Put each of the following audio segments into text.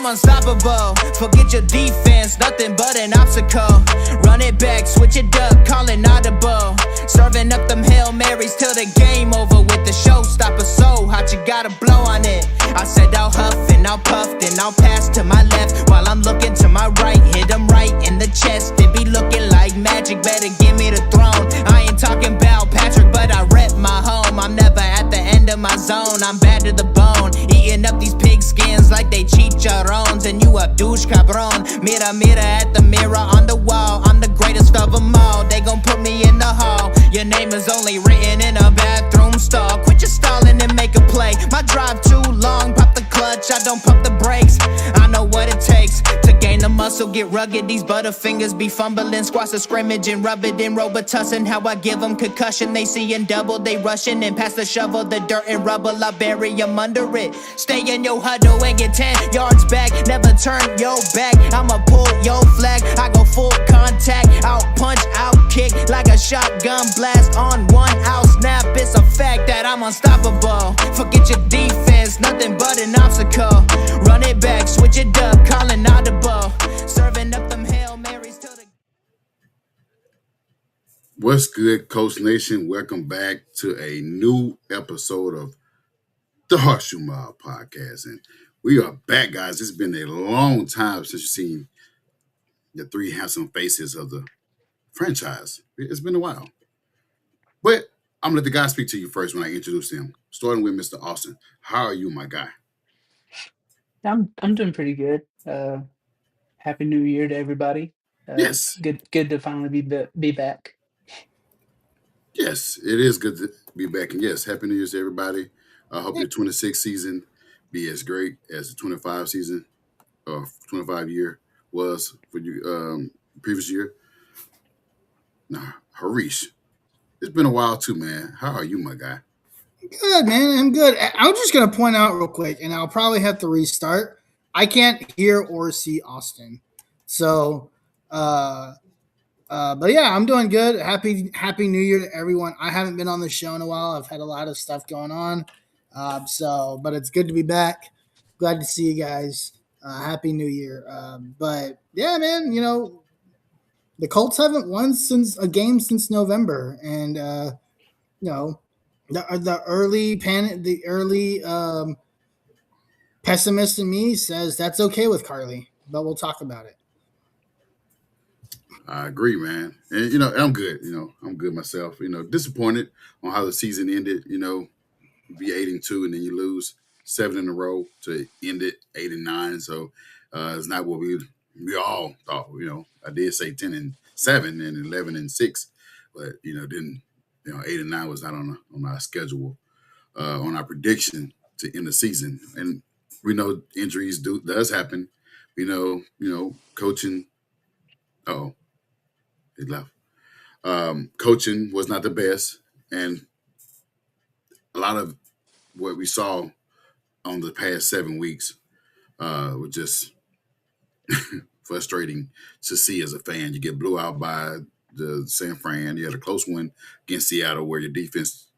I'm unstoppable. Forget your defense, nothing but an obstacle. Run it back, switch it up, call it audible. Serving up them Hail Marys till the game over with the showstopper. So hot, you gotta blow on it. I said I'll huff and I'll puff, then I'll pass to my left while I'm looking to my right. Hit him right in the chest. It be looking like magic, better give me the throne. I ain't talking about Patrick, but I rep my home. I'm never at the end of my zone, I'm bad to the bone. Eating up these pig skins like they chicharrones. And you a douche cabron. Mira, mira at the mirror on the wall. I'm the greatest of them all. They gon' put me in the hall. Your name is only written in a bathroom stall. Quit your stalling and make a play. My drive too long, pop the clutch, I don't pump the brakes. I know what it takes to gain the muscle, get rugged. These butterfingers be fumbling, squash the scrimmage and rub it in Robitussin. How I give them concussion, they seeing double, they rushing and pass the shovel, the dirt and rubble, I bury them under it. Stay in your huddle and get 10 yards back, never turn your back. I'ma pull your flag, I go full contact, out punch, out kick like a shotgun blast on one out snap. It's a fact that I'm unstoppable. Forget your defense, nothing but an obstacle. Run it back, switch it up, calling audible. Serving up them Hail Marys till the... What's good, Coach Nation? Welcome back to a new episode of the Horseshoe Mile Podcast. And we are back, guys. It's been a long time since you've seen the three handsome faces of the franchise. It's been a while. But I'm going to let the guy speak to you first when I introduce him, starting with Mr. Austin. How are you, my guy? I'm doing pretty good. Happy New Year to everybody. Yes. Good to finally be back. Yes, it is good to be back. And yes, Happy New Year's to everybody. I hope your 26th season be as great as the 25 season, 25 year was for you previous year. Nah, Harish, it's been a while too, man. How are you, my guy? Good, man. I'm good. I'm just going to point out real quick, and I'll probably have to restart. I can't hear or see Austin. So, but yeah, I'm doing good. Happy New Year to everyone. I haven't been on the show in a while. I've had a lot of stuff going on. But it's good to be back. Glad to see you guys. Happy New Year. But yeah, man, the Colts haven't won since a game since November. And, the early pessimist in me says that's okay with Carly, but we'll talk about it. I agree, man. And I'm good. I'm good myself. Disappointed on how the season ended. Be 8-2 and then you lose 7 in a row to end it 8-9. So it's not what we all thought. I did say 10-7 and 11-6, but then 8-9 was not on our schedule, on our prediction to end the season. And we know injuries does happen. We know, coaching. Oh, he left. Coaching was not the best, and a lot of what we saw on the past 7 weeks was just frustrating to see as a fan. You get blew out by the San Fran. You had a close one against Seattle where your defense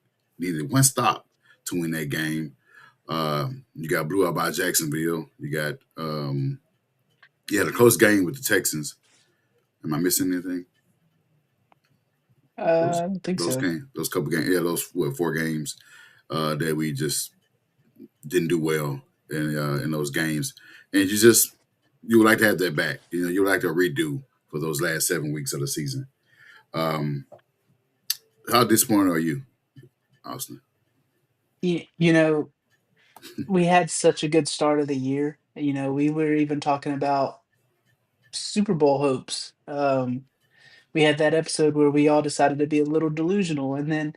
needed one stop to win that game. You got blew out by Jacksonville. You had a close game with the Texans. Am I missing anything? I don't think those so. Those couple games, those 4 games that we just didn't do well in those games, and you would like to have that back. You would like to redo for those last 7 weeks of the season. How disappointed are you, Austin? We had such a good start of the year. We were even talking about Super Bowl hopes. We had that episode where we all decided to be a little delusional, and then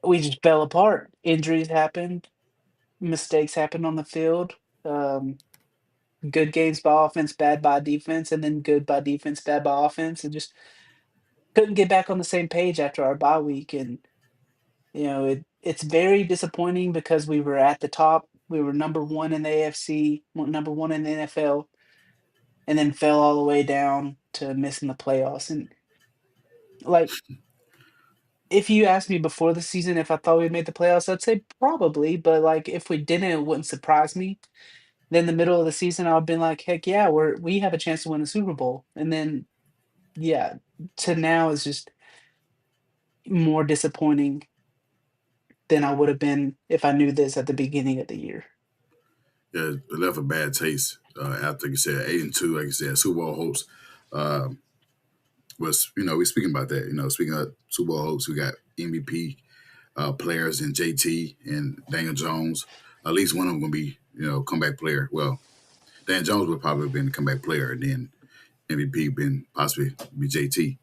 we just fell apart. Injuries happened, mistakes happened on the field. Um, Good games by offense, bad by defense, and then good by defense, bad by offense, and just couldn't get back on the same page after our bye week. And it's very disappointing because we were at the top. We were number one in the AFC, number one in the NFL, and then fell all the way down to missing the playoffs. And like, if you asked me before the season if I thought we made the playoffs, I'd say probably. But like, if we didn't, it wouldn't surprise me. Then the middle of the season, I've been like, heck yeah, we have a chance to win the Super Bowl. And then yeah, to now is just more disappointing than I would have been if I knew this at the beginning of the year. Yeah, it left a bad taste after you said 8-2. Like you said, Super Bowl hopes was we speaking about that. Speaking of Super Bowl hopes, we got MVP players in JT and Daniel Jones. At least one of them gonna be comeback player. Well, Dan Jones would probably have been a comeback player, and then MVP been possibly be JT.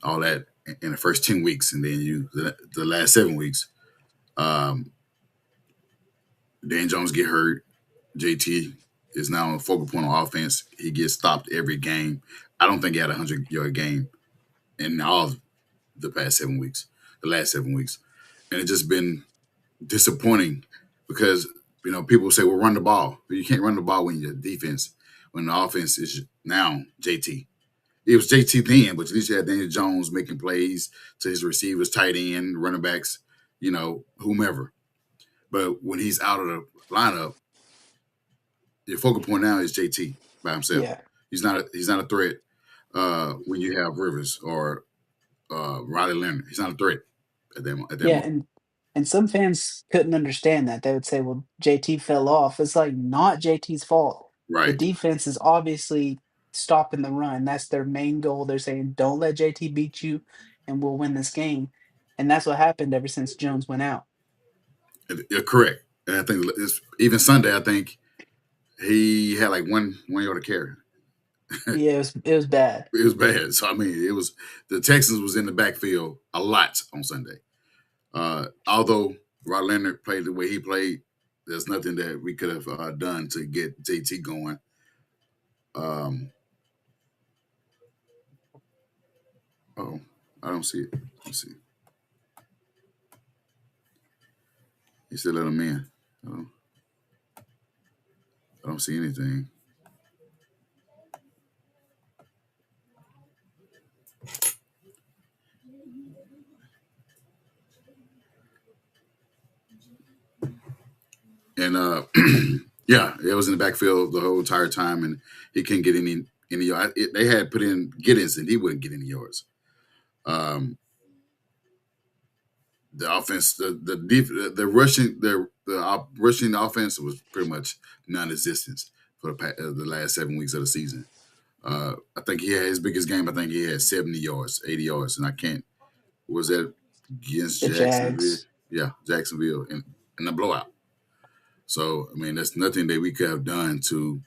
All that in the first 10 weeks, and then the last 7 weeks. Um, Dan Jones get hurt. JT is now a focal point on offense. He gets stopped every game. I don't think he had a 100-yard game in all of the past 7 weeks, the last 7 weeks, and it's just been disappointing because people say, "Well, run the ball." But you can't run the ball when your defense, when the offense is now JT. It was JT then, but at least you had Daniel Jones making plays to his receivers, tight end, running backs, whomever. But when he's out of the lineup, your focal point now is JT by himself. Yeah. He's not a threat when you have Rivers or Riley Leonard. He's not a threat at that Yeah, moment. and some fans couldn't understand that. They would say, "Well, JT fell off." It's like not JT's fault. The Right. defense is obviously stopping the run. That's their main goal. They're saying, "Don't let JT beat you, and we'll win this game." And that's what happened ever since Jones went out. You're correct. And I think even Sunday, I think he had like one yard to carry. Yeah, it was bad. It was bad. So I mean, it was the Texans was in the backfield a lot on Sunday. Although Rod Leonard played the way he played, there's nothing that we could have done to get JT going. Um, oh, I don't see it. Let's see. He said let him in. Oh, I don't see anything. And yeah, it was in the backfield the whole entire time, and he couldn't get any yards. They had put in Giddens, and he wouldn't get any yards. Um, the offense, the rushing offense was pretty much non-existent for the last 7 weeks of the season. I think he had his biggest game. I think he had 70 yards, 80 yards, and I can't. Was that against The Jacksonville? Jags. Yeah, Jacksonville in the blowout. So I mean, there's nothing that we could have done to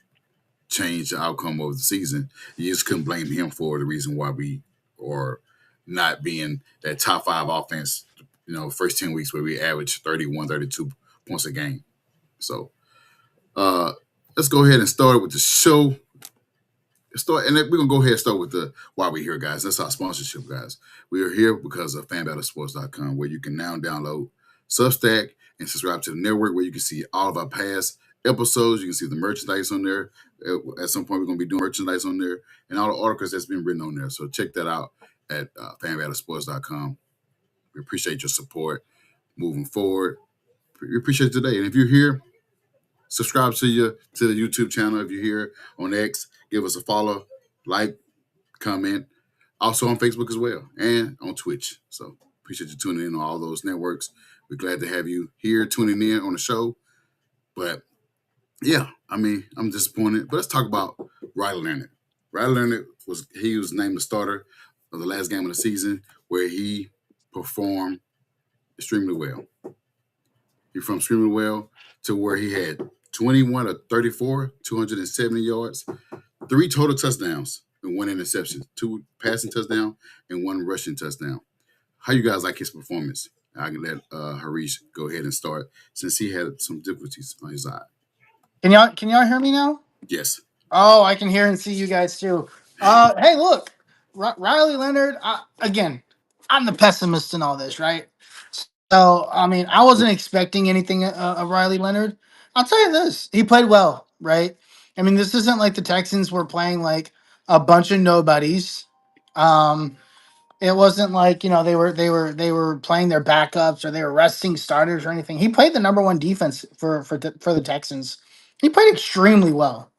change the outcome of the season. You just couldn't blame him for the reason why we are not being that top five offense. First 10 weeks where we averaged 31, 32 points a game. So uh, let's go ahead and start with the show. And we're gonna go ahead and start with the why we're here, guys. That's our sponsorship, guys. We are here because of fanbattlesports.com, where you can now download Substack and subscribe to the network, where you can see all of our past episodes. You can see the merchandise on there. At some point, we're gonna be doing merchandise on there and all the articles that's been written on there. So check that out at fanbattlesports.com. We appreciate your support moving forward. We appreciate it today. And if you're here, subscribe to the YouTube channel. If you're here on X, give us a follow, like, comment. Also on Facebook as well and on Twitch. So appreciate you tuning in on all those networks. We're glad to have you here tuning in on the show. But yeah, I mean, I'm disappointed. But let's talk about Riley Leonard. Riley Leonard was named the starter of the last game of the season, where he performed extremely well. He performed extremely well to where he had 21 of 34, 270 yards, 3 total touchdowns, and 1 interception, 2 passing touchdowns and 1 rushing touchdown. How you guys like his performance? I can let Harish go ahead and start since he had some difficulties on his side. Can y'all hear me now? Yes. Oh, I can hear and see you guys too. Hey, look, Riley Leonard. Again, I'm the pessimist in all this, right? So, I mean, I wasn't expecting anything of Riley Leonard. I'll tell you this: he played well, right? I mean, this isn't like the Texans were playing like a bunch of nobodies. Um, it wasn't like they were playing their backups or they were resting starters or anything. He played the number one defense for the Texans. He played extremely well.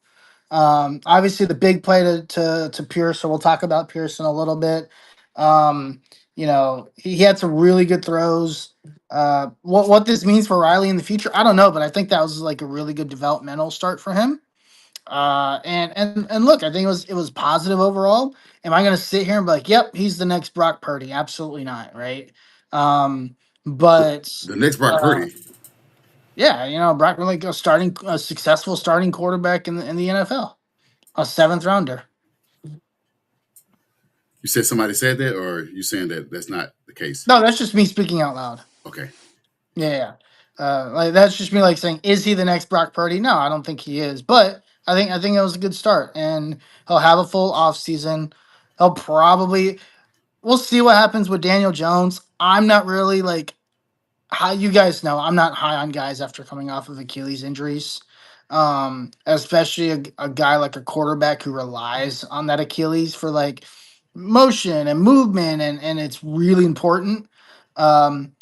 Obviously, the big play to Pierce, so we'll talk about Pierce in a little bit. Um, he had some really good throws. What this means for Riley in the future, I don't know, but I think that was like a really good developmental start for him. And look, I think it was positive overall. Am I going to sit here and be like, "Yep, he's the next Brock Purdy"? Absolutely not, right? Um, but The next Brock uh, Purdy. yeah, Brock like a successful starting quarterback in the NFL, a seventh rounder. You said somebody said that, or you saying that that's not the case? No, that's just me speaking out loud. Okay. Yeah, yeah. Like that's just me like saying, is he the next Brock Purdy? No, I don't think he is. But I think it was a good start, and he'll have a full off season. He'll probably we'll see what happens with Daniel Jones. I'm not really like how you guys know. I'm not high on guys after coming off of Achilles injuries, especially a guy like a quarterback who relies on that Achilles for like motion and movement, and it's really important. Um,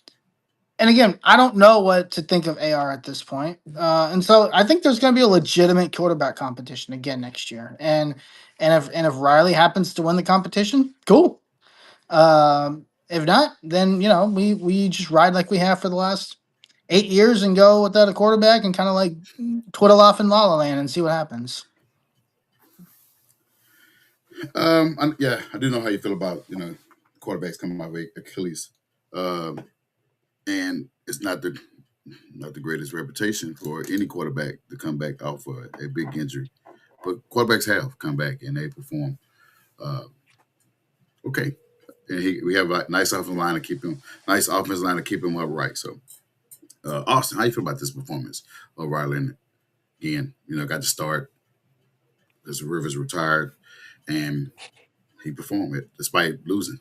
and again, I don't know what to think of AR at this point. And so I think there's going to be a legitimate quarterback competition again next year. And if Riley happens to win the competition, cool. If not, then we just ride like we have for the last 8 years and go without a quarterback and kind of like twiddle off in La La Land and see what happens. Yeah, I do know how you feel about quarterbacks coming off Achilles, um, and it's not the greatest reputation for any quarterback to come back off a big injury. But quarterbacks have come back and they perform uh, okay. And we have a nice offensive line to keep him upright. So, Austin, how you feel about this performance of Riley Leonard? Again, got to start as Rivers retired, and he performed it despite losing.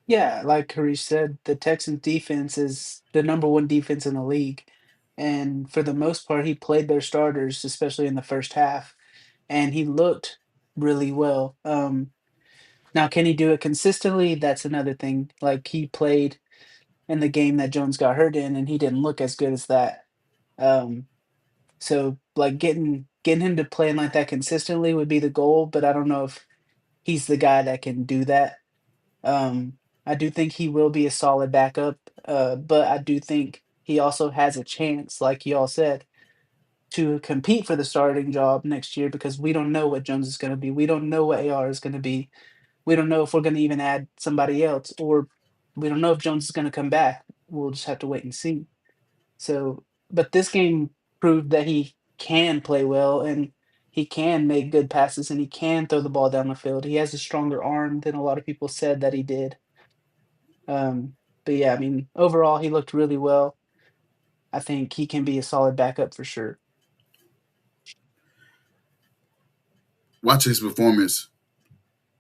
Yeah, like Harish said, the Texans defense is the number one defense in the league. And for the most part, he played their starters, especially in the first half, and he looked really well. Now, can he do it consistently? That's another thing. Like he played in the game that Jones got hurt in, and he didn't look as good as that. Um, so like getting him to playing like that consistently would be the goal, but I don't know if he's the guy that can do that. Um, I do think he will be a solid backup, but I do think he also has a chance, like y'all said, to compete for the starting job next year because we don't know what Jones is going to be. We don't know what AR is going to be. We don't know if we're going to even add somebody else, or we don't know if Jones is going to come back. We'll just have to wait and see. So, but this game proved that he can play well and he can make good passes and he can throw the ball down the field. He has a stronger arm than a lot of people said that he did. But yeah, I mean, overall, he looked really well. I think he can be a solid backup for sure. Watching his performance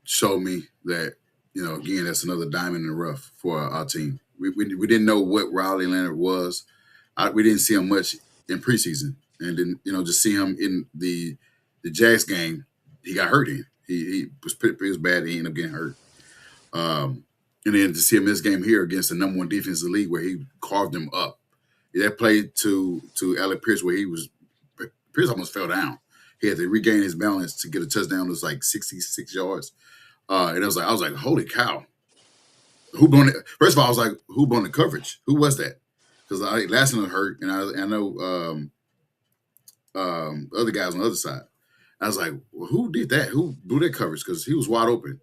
showed me that, again, that's another diamond in the rough for our team. We didn't know what Riley Leonard was. We didn't see him much in preseason, and then just see him in the Jags game. He got hurt in. He was bad. He ended up getting hurt. And then to see him this game here against the number one defense in the league, where he carved him up. That play to Alec Pierce, where Pierce almost fell down. He had to regain his balance to get a touchdown. It was like 66 yards. And I was like, holy cow. Who blown it? First of all, I was like, who blown the coverage? Who was that? Because Lassiter was hurt, and I know other guys on the other side. I was like, well, who did that? Who blew that coverage? Because he was wide open.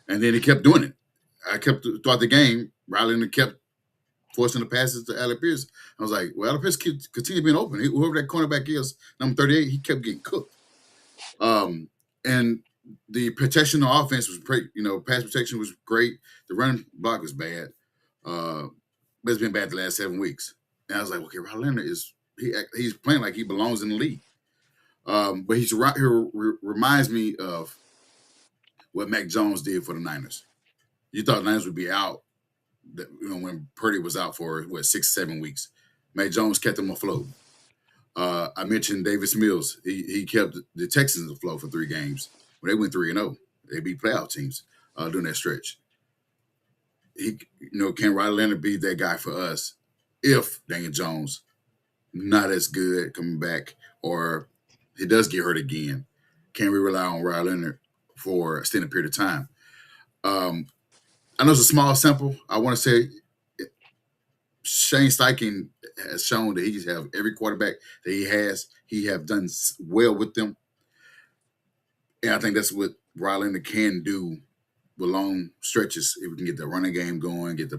And then he kept doing it. I kept throughout the game, Riley kept forcing the passes to Alec Pierce. I was like, well, Alec Pierce continue being open. Whoever that cornerback is, number 38, he kept getting cooked. And the protection on offense was great. Pass protection was great. The running block was bad. But it's been bad the last 7 weeks. And I was like, okay, Riley Leonard he's playing like he belongs in the league. But he reminds me of what Mac Jones did for the Niners. You thought the Niners would be out, when Purdy was out for 6-7 weeks. Mac Jones kept them afloat. I mentioned Davis Mills. He kept the Texans afloat for 3 games. When they went 3-0, they beat playoff teams during that stretch. Can Riley Leonard be that guy for us if Daniel Jones not as good coming back, or he does get hurt again, can we rely on Ryan Leonard for a extended period of time? Um, I know it's a small sample. I want to say Shane Steichen has shown that he can have every quarterback that he has. He have done well with them, and I think that's what Ryan Leonard can do with long stretches. If we can get the running game going, get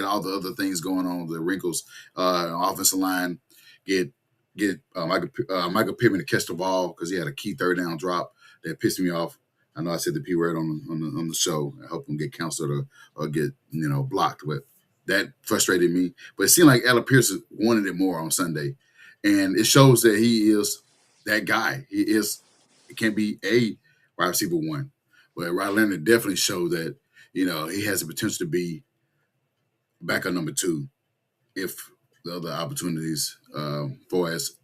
all the other things going on, the wrinkles, offensive line, get Michael Pittman to catch the ball because he had a key third down drop that pissed me off. I know I said the P word on the show. I hope him get counseled or get blocked, but that frustrated me. But it seemed like Alec Pierce wanted it more on Sunday, and it shows that he is that guy. He is. It can't be a wide receiver one, but Ryan Leonard definitely showed that he has the potential to be backup number two if the other opportunities for us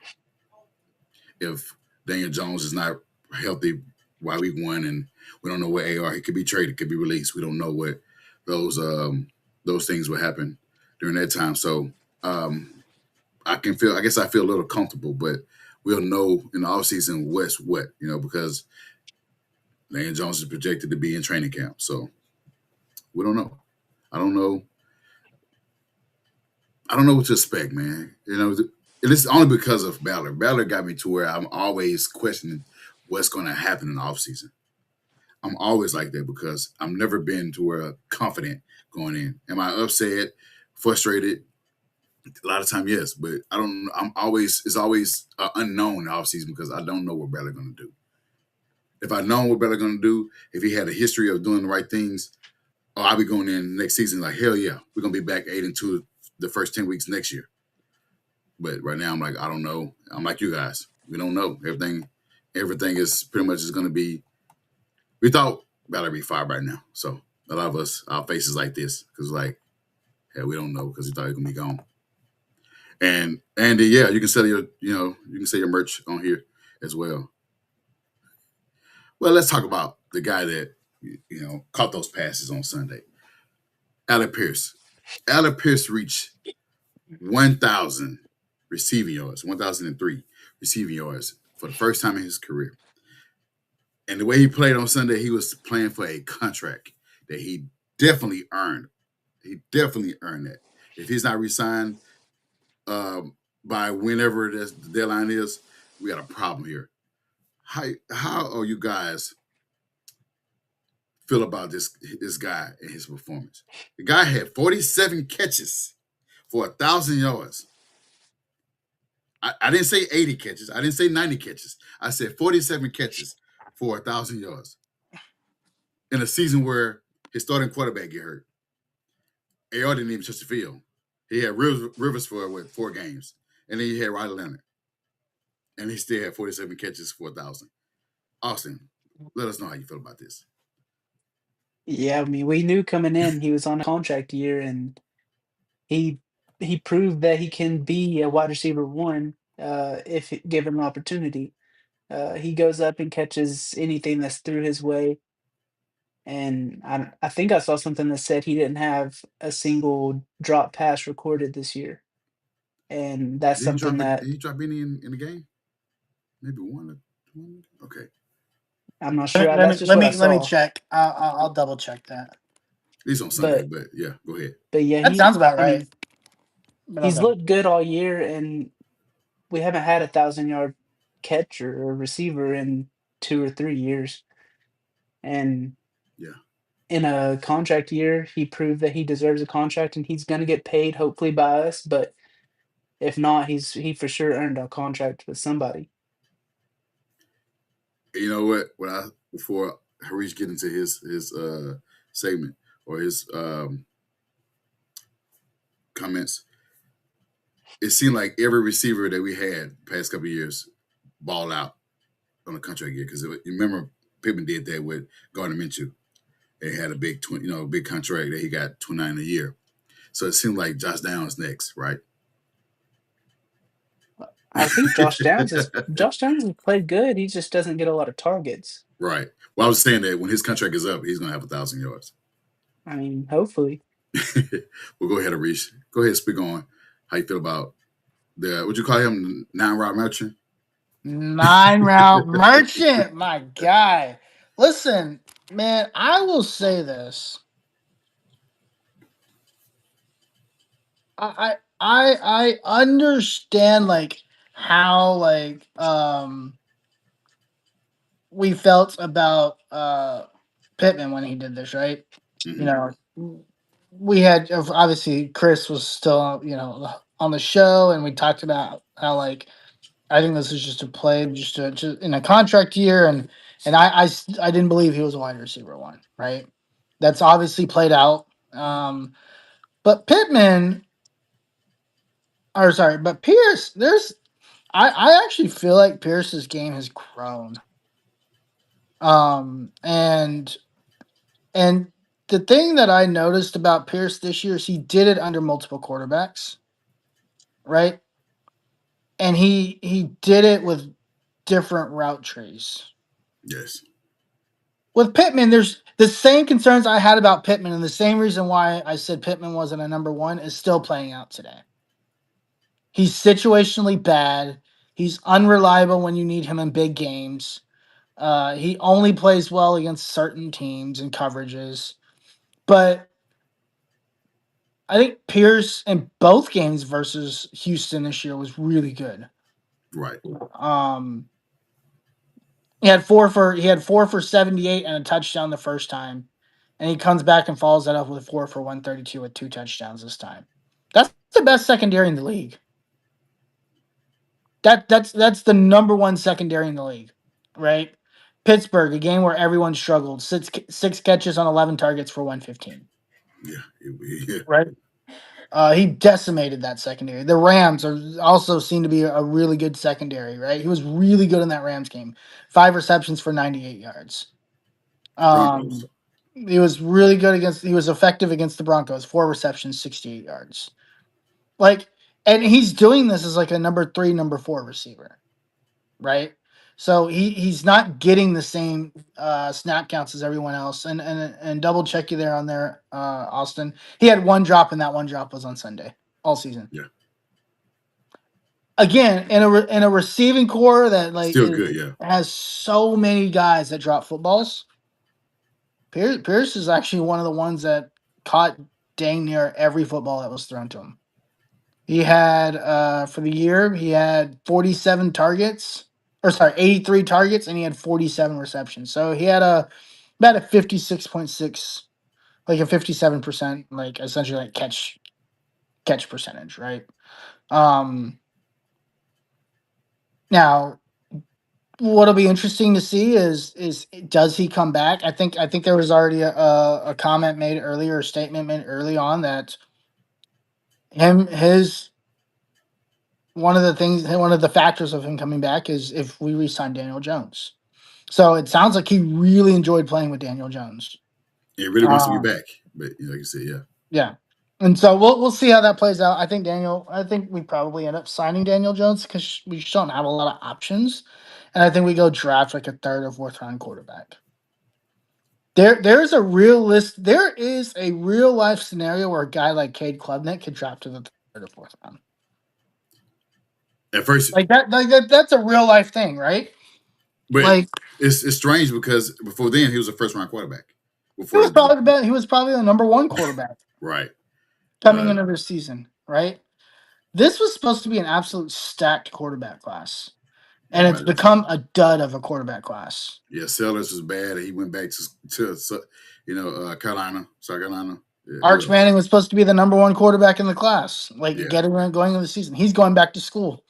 if Daniel Jones is not healthy while week one and we don't know what AR, he could be traded, could be released. We don't know what those things will happen during that time. So I guess I feel a little comfortable, but we'll know in the offseason what's what, because Daniel Jones is projected to be in training camp. So we don't know. I don't know what to expect, man. And it's only because of Ballard. Ballard got me to where I'm always questioning what's going to happen in the offseason. I'm always like that because I've never been to where confident going in. Am I upset, frustrated? A lot of time, yes, but I don't. It's always unknown in the offseason because I don't know what Ballard going to do. If I know what Ballard going to do, if he had a history of doing the right things, I'll be going in next season like hell yeah, we're gonna be back 8-2 the first 10 weeks next year. But right now, I'm like, I don't know. I'm like you guys. We don't know. Everything is pretty much is going to be. We thought Ballard be fired right now. So a lot of us, our faces like this because we don't know because we thought he was going to be gone. And Andy, yeah, you can sell your merch on here as well. Well, let's talk about the guy that caught those passes on Sunday. Alec Pierce. Alec Pierce reached 1,000 receiving yards, 1,003 receiving yards for the first time in his career. And the way he played on Sunday, he was playing for a contract that he definitely earned. He definitely earned that. If he's not re-signed by whenever the deadline is, we got a problem here. How are you guys feel about this guy and his performance? The guy had 47 catches for 1,000 yards. I didn't say 80 catches. I didn't say 90 catches. I said 47 catches for 1,000 yards in a season where his starting quarterback get hurt. AR didn't even touch the field. He had Rivers for 4 games, and then he had Riley Leonard, and he still had 47 catches for 1,000. Austin, let us know how you feel about this. Yeah, I mean, we knew coming in he was on a contract year, and he proved that he can be a wide receiver one if given an opportunity. He goes up and catches anything that's through his way. And I think I saw something that said he didn't have a single drop pass recorded this year. And that's Did he something drop it? that Did he drop any in the game? Maybe one or two. Okay. I'm not sure. Let That's me just what I let me saw. check. I'll double check that. At least on Sunday, but yeah, go ahead. But yeah, That sounds about I right. mean, But I'll he's double- looked good all year, and we haven't had 1,000-yard catcher or receiver in 2 or 3 years. And Yeah. in a contract year, he proved that he deserves a contract, and he's going to get paid hopefully by us. But if not, he for sure earned a contract with somebody. You know what? Before Harish get into his segment or his comments, it seemed like every receiver that we had past couple of years ball out on a contract year because you remember Pittman did that with Gardner Minshew. They had a big big contract that he got 29 a year. So it seemed like Josh Downs next, right? I think Josh Downs has played good. He just doesn't get a lot of targets. Right. Well, I was saying that when his contract is up, he's going to have 1,000 yards. I mean, hopefully. Well, go ahead, Arish. Go ahead and speak on how you feel about the would you call him 9 route merchant? 9 route merchant, my guy. Listen, man, I will say this. I understand like how like we felt about Pittman when he did this, right? You Hmm. know, we had obviously Chris was still on the show, and we talked about how like I think this is just a play, just in a contract year, and I didn't believe he was a wide receiver one, right? That's obviously played out. But Pittman, or sorry, but Pierce, I actually feel like Pierce's game has grown. And the thing that I noticed about Pierce this year is he did it under multiple quarterbacks, right? And he did it with different route trees. Yes. With Pittman, there's the same concerns I had about Pittman, and the same reason why I said Pittman wasn't a number one is still playing out today. He's situationally bad. He's unreliable when you need him in big games. He only plays well against certain teams and coverages. But I think Pierce in both games versus Houston this year was really good. Right. Um, he had 4 for 78 and a touchdown the first time, and he comes back and follows that up with 4 for 132 with 2 touchdowns this time. That's the best secondary in the league. That's the number one secondary in the league, right? Pittsburgh, a game where everyone struggled, six catches on 11 targets for 115. Yeah. Yeah. Right. He decimated that secondary. The Rams are also seem to be a really good secondary, right? He was really good in that Rams game. 5 receptions for 98 yards. The Broncos. He was really good he was effective against the Broncos. 4 receptions, 68 yards. Like, and he's doing this as like a number 3, number 4 receiver, right? So he's not getting the same snap counts as everyone else. And double check you there on there, Austin. He had one drop, and that one drop was on Sunday all season. Yeah. Again, in a receiving core that like Still good. Yeah. has so many guys that drop footballs. Pierce is actually one of the ones that caught dang near every football that was thrown to him. He had for the year he had 47 targets, or sorry, 83 targets, and he had 47 receptions. So he had about a 56.6, like a 57%, like essentially like catch percentage, right? Now what'll be interesting to see is does he come back? I think there was already a comment made earlier, a statement made early on that his one of the factors of him coming back is if we re-sign Daniel Jones. So it sounds like he really enjoyed playing with Daniel Jones. It really wants to be Um, back, but like you said, yeah. yeah. And so we'll see how that plays out. I think we probably end up signing Daniel Jones because we just don't have a lot of options. And I think we go draft like a third or fourth round quarterback. There is a real life scenario where a guy like Cade Klubnik could drop to the third or fourth round. At first, That's a real life thing, right? but Like it's strange because before then he was a first round quarterback. he Before was this deal. probably the number one quarterback Right. coming into this season, right? This was supposed to be an absolute stacked quarterback class, and it's Everybody was. become a dud of a quarterback class. Yeah, Sellers was bad. He went back to Carolina, South Carolina. Yeah, who Arch else? Manning was supposed to be the number one quarterback in the class, like Yeah. going into the season. He's going back to school,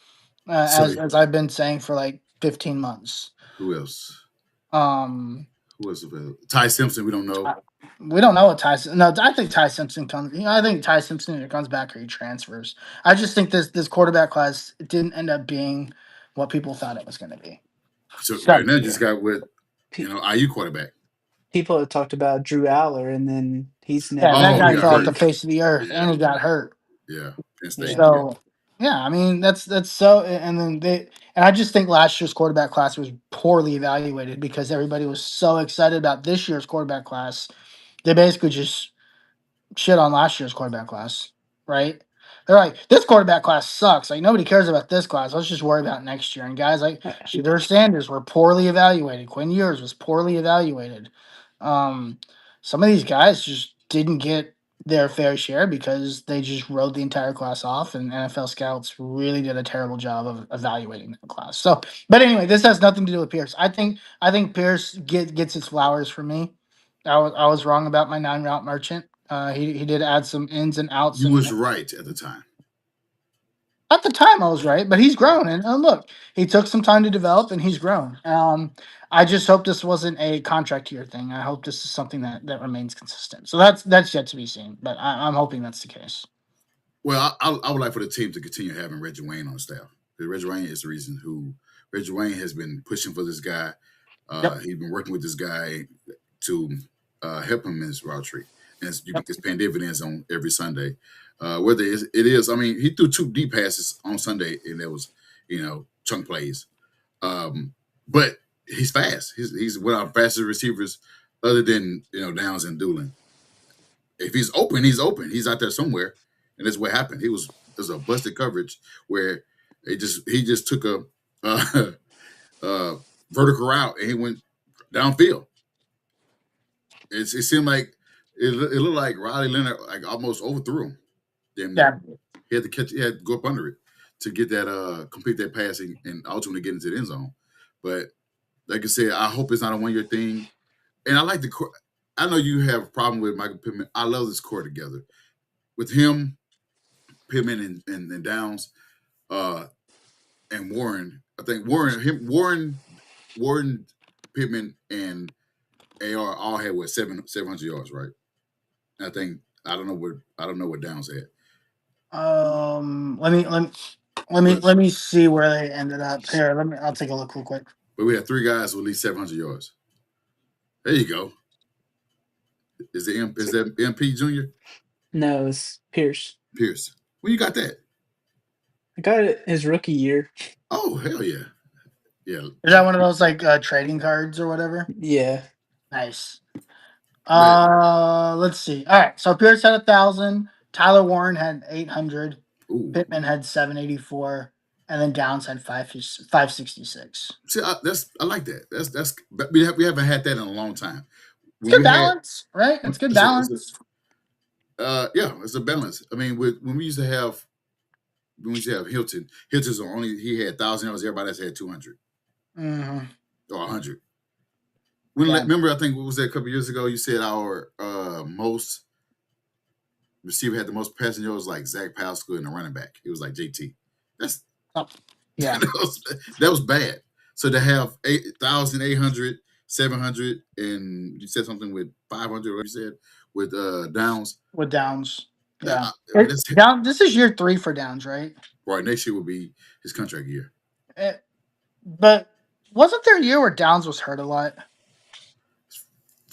So as I've been saying for like 15 months. who else? Um, Who else available? Ty Simpson, we don't know. we don't know what Tyson. No, I think Ty Simpson comes. I think Ty Simpson either comes back or he transfers. I just think this quarterback class didn't end up being what people thought it was going to be. So So, right now just got with Pe- IU quarterback. People have talked about Drew Aller, and then he's yeah, never that Oh, he guy got really. fell off the hurt. face of the earth, Yeah, and he got hurt. yeah. Penn State. Yeah. Yeah. So, yeah, I mean that's so. And then I just think last year's quarterback class was poorly evaluated because everybody was so excited about this year's quarterback class. They basically just shit on last year's quarterback class, right? They're like, this quarterback class sucks. Like nobody cares about this class. Let's just worry about next year. And guys like Uh, Shedeur Sanders were poorly evaluated. Quinn Ewers was poorly evaluated. Um, some of these guys just didn't get their fair share because they just wrote the entire class off, and NFL scouts really did a terrible job of evaluating the class. So, but anyway, this has nothing to do with Pierce. I think Pierce gets his flowers for me. I was wrong about my 9 route merchant. He did add some ins and outs, You and was right at the time. at the time I was right, but he's grown, and look, he took some time to develop, and he's grown. I just hope this wasn't a contract year thing. I hope this is something that remains consistent. So that's yet to be seen, but I'm hoping that's the case. Well, I would like for the team to continue having Reggie Wayne on staff. Because Reggie Wayne is the reason who Reggie Wayne has been pushing for this guy. Yep. He's been working with this guy to help him in his route tree, and Yep. it's paying dividends on every Sunday. Whether it is, I mean, he threw 2 deep passes on Sunday, and there was, chunk plays. But he's fast. He's one of our fastest receivers, other than Downs and Doolin. If he's open, he's open. He's out there somewhere, and that's what happened. There's a busted coverage where he just took a uh, vertical route and he went downfield. It seemed like it looked like Riley Leonard like almost overthrew him. Damn Yeah. near. He had to catch. He had to go up under it to get that complete that passing and ultimately get into the end zone. But like I said, I hope it's not a 1 year thing. And I like the core. I know you have a problem with Michael Pittman. I love this core together with him, Pittman and Downs, and Warren. I think Warren, Pittman, and AR all had 700 yards, right? And I don't know what Downs had. Let me But let me see where they ended up. Here, I'll take a look real quick. we had 3 guys with at least 700 yards. There you go. Is that MP Junior? no, it's Pierce. Pierce? Where you got that? I got it his rookie year. Oh hell yeah, yeah. Is that one of those like trading cards or whatever? Yeah. Nice. But Let's see. All right, so Pierce had 1,000. Tyler Warren had 800. ooh, Pittman had 784, and then Downs had 566. see, I like that. That's we haven't had that in a long time. It's When good we had balance, right? It's good it's balance. yeah, it's a balance. I mean, when we used to have Hilton, Hilton's only he had 1,000 yards. Everybody else had 200 hmm or 100. Yeah. Remember, I think what was that a couple years ago? You said our most receiver had the most passing yards like Zach Pascal and the running back. It was like JT. That's Oh, yeah. that was bad. So to have 8,800, 700, and you said something with 500. What you said with Downs. With Downs. Yeah. I mean, that's This is year 3 for Downs, right? right. Next year will be his contract year. But wasn't there a year where Downs was hurt a lot?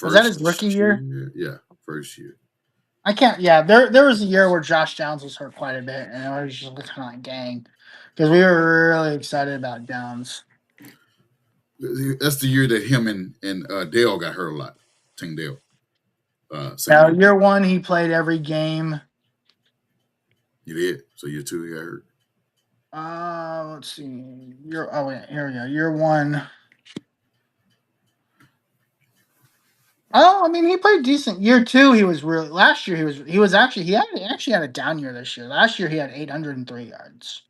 Was that his rookie year? Yeah, first year. I can't. Yeah, there was a year where Josh Downs was hurt quite a bit, and it was just kind of like, dang, because we were really excited about Downs. That's the year that him and Dale got hurt a lot. Tank Dale. Now, year 1, he played every game. You did. So year 2, he got hurt. Let's see. Here we go. Year 1. Oh, I mean, he played decent. Year 2, he was really. Last year, he actually had a down year this year. Last year, he had 803 yards.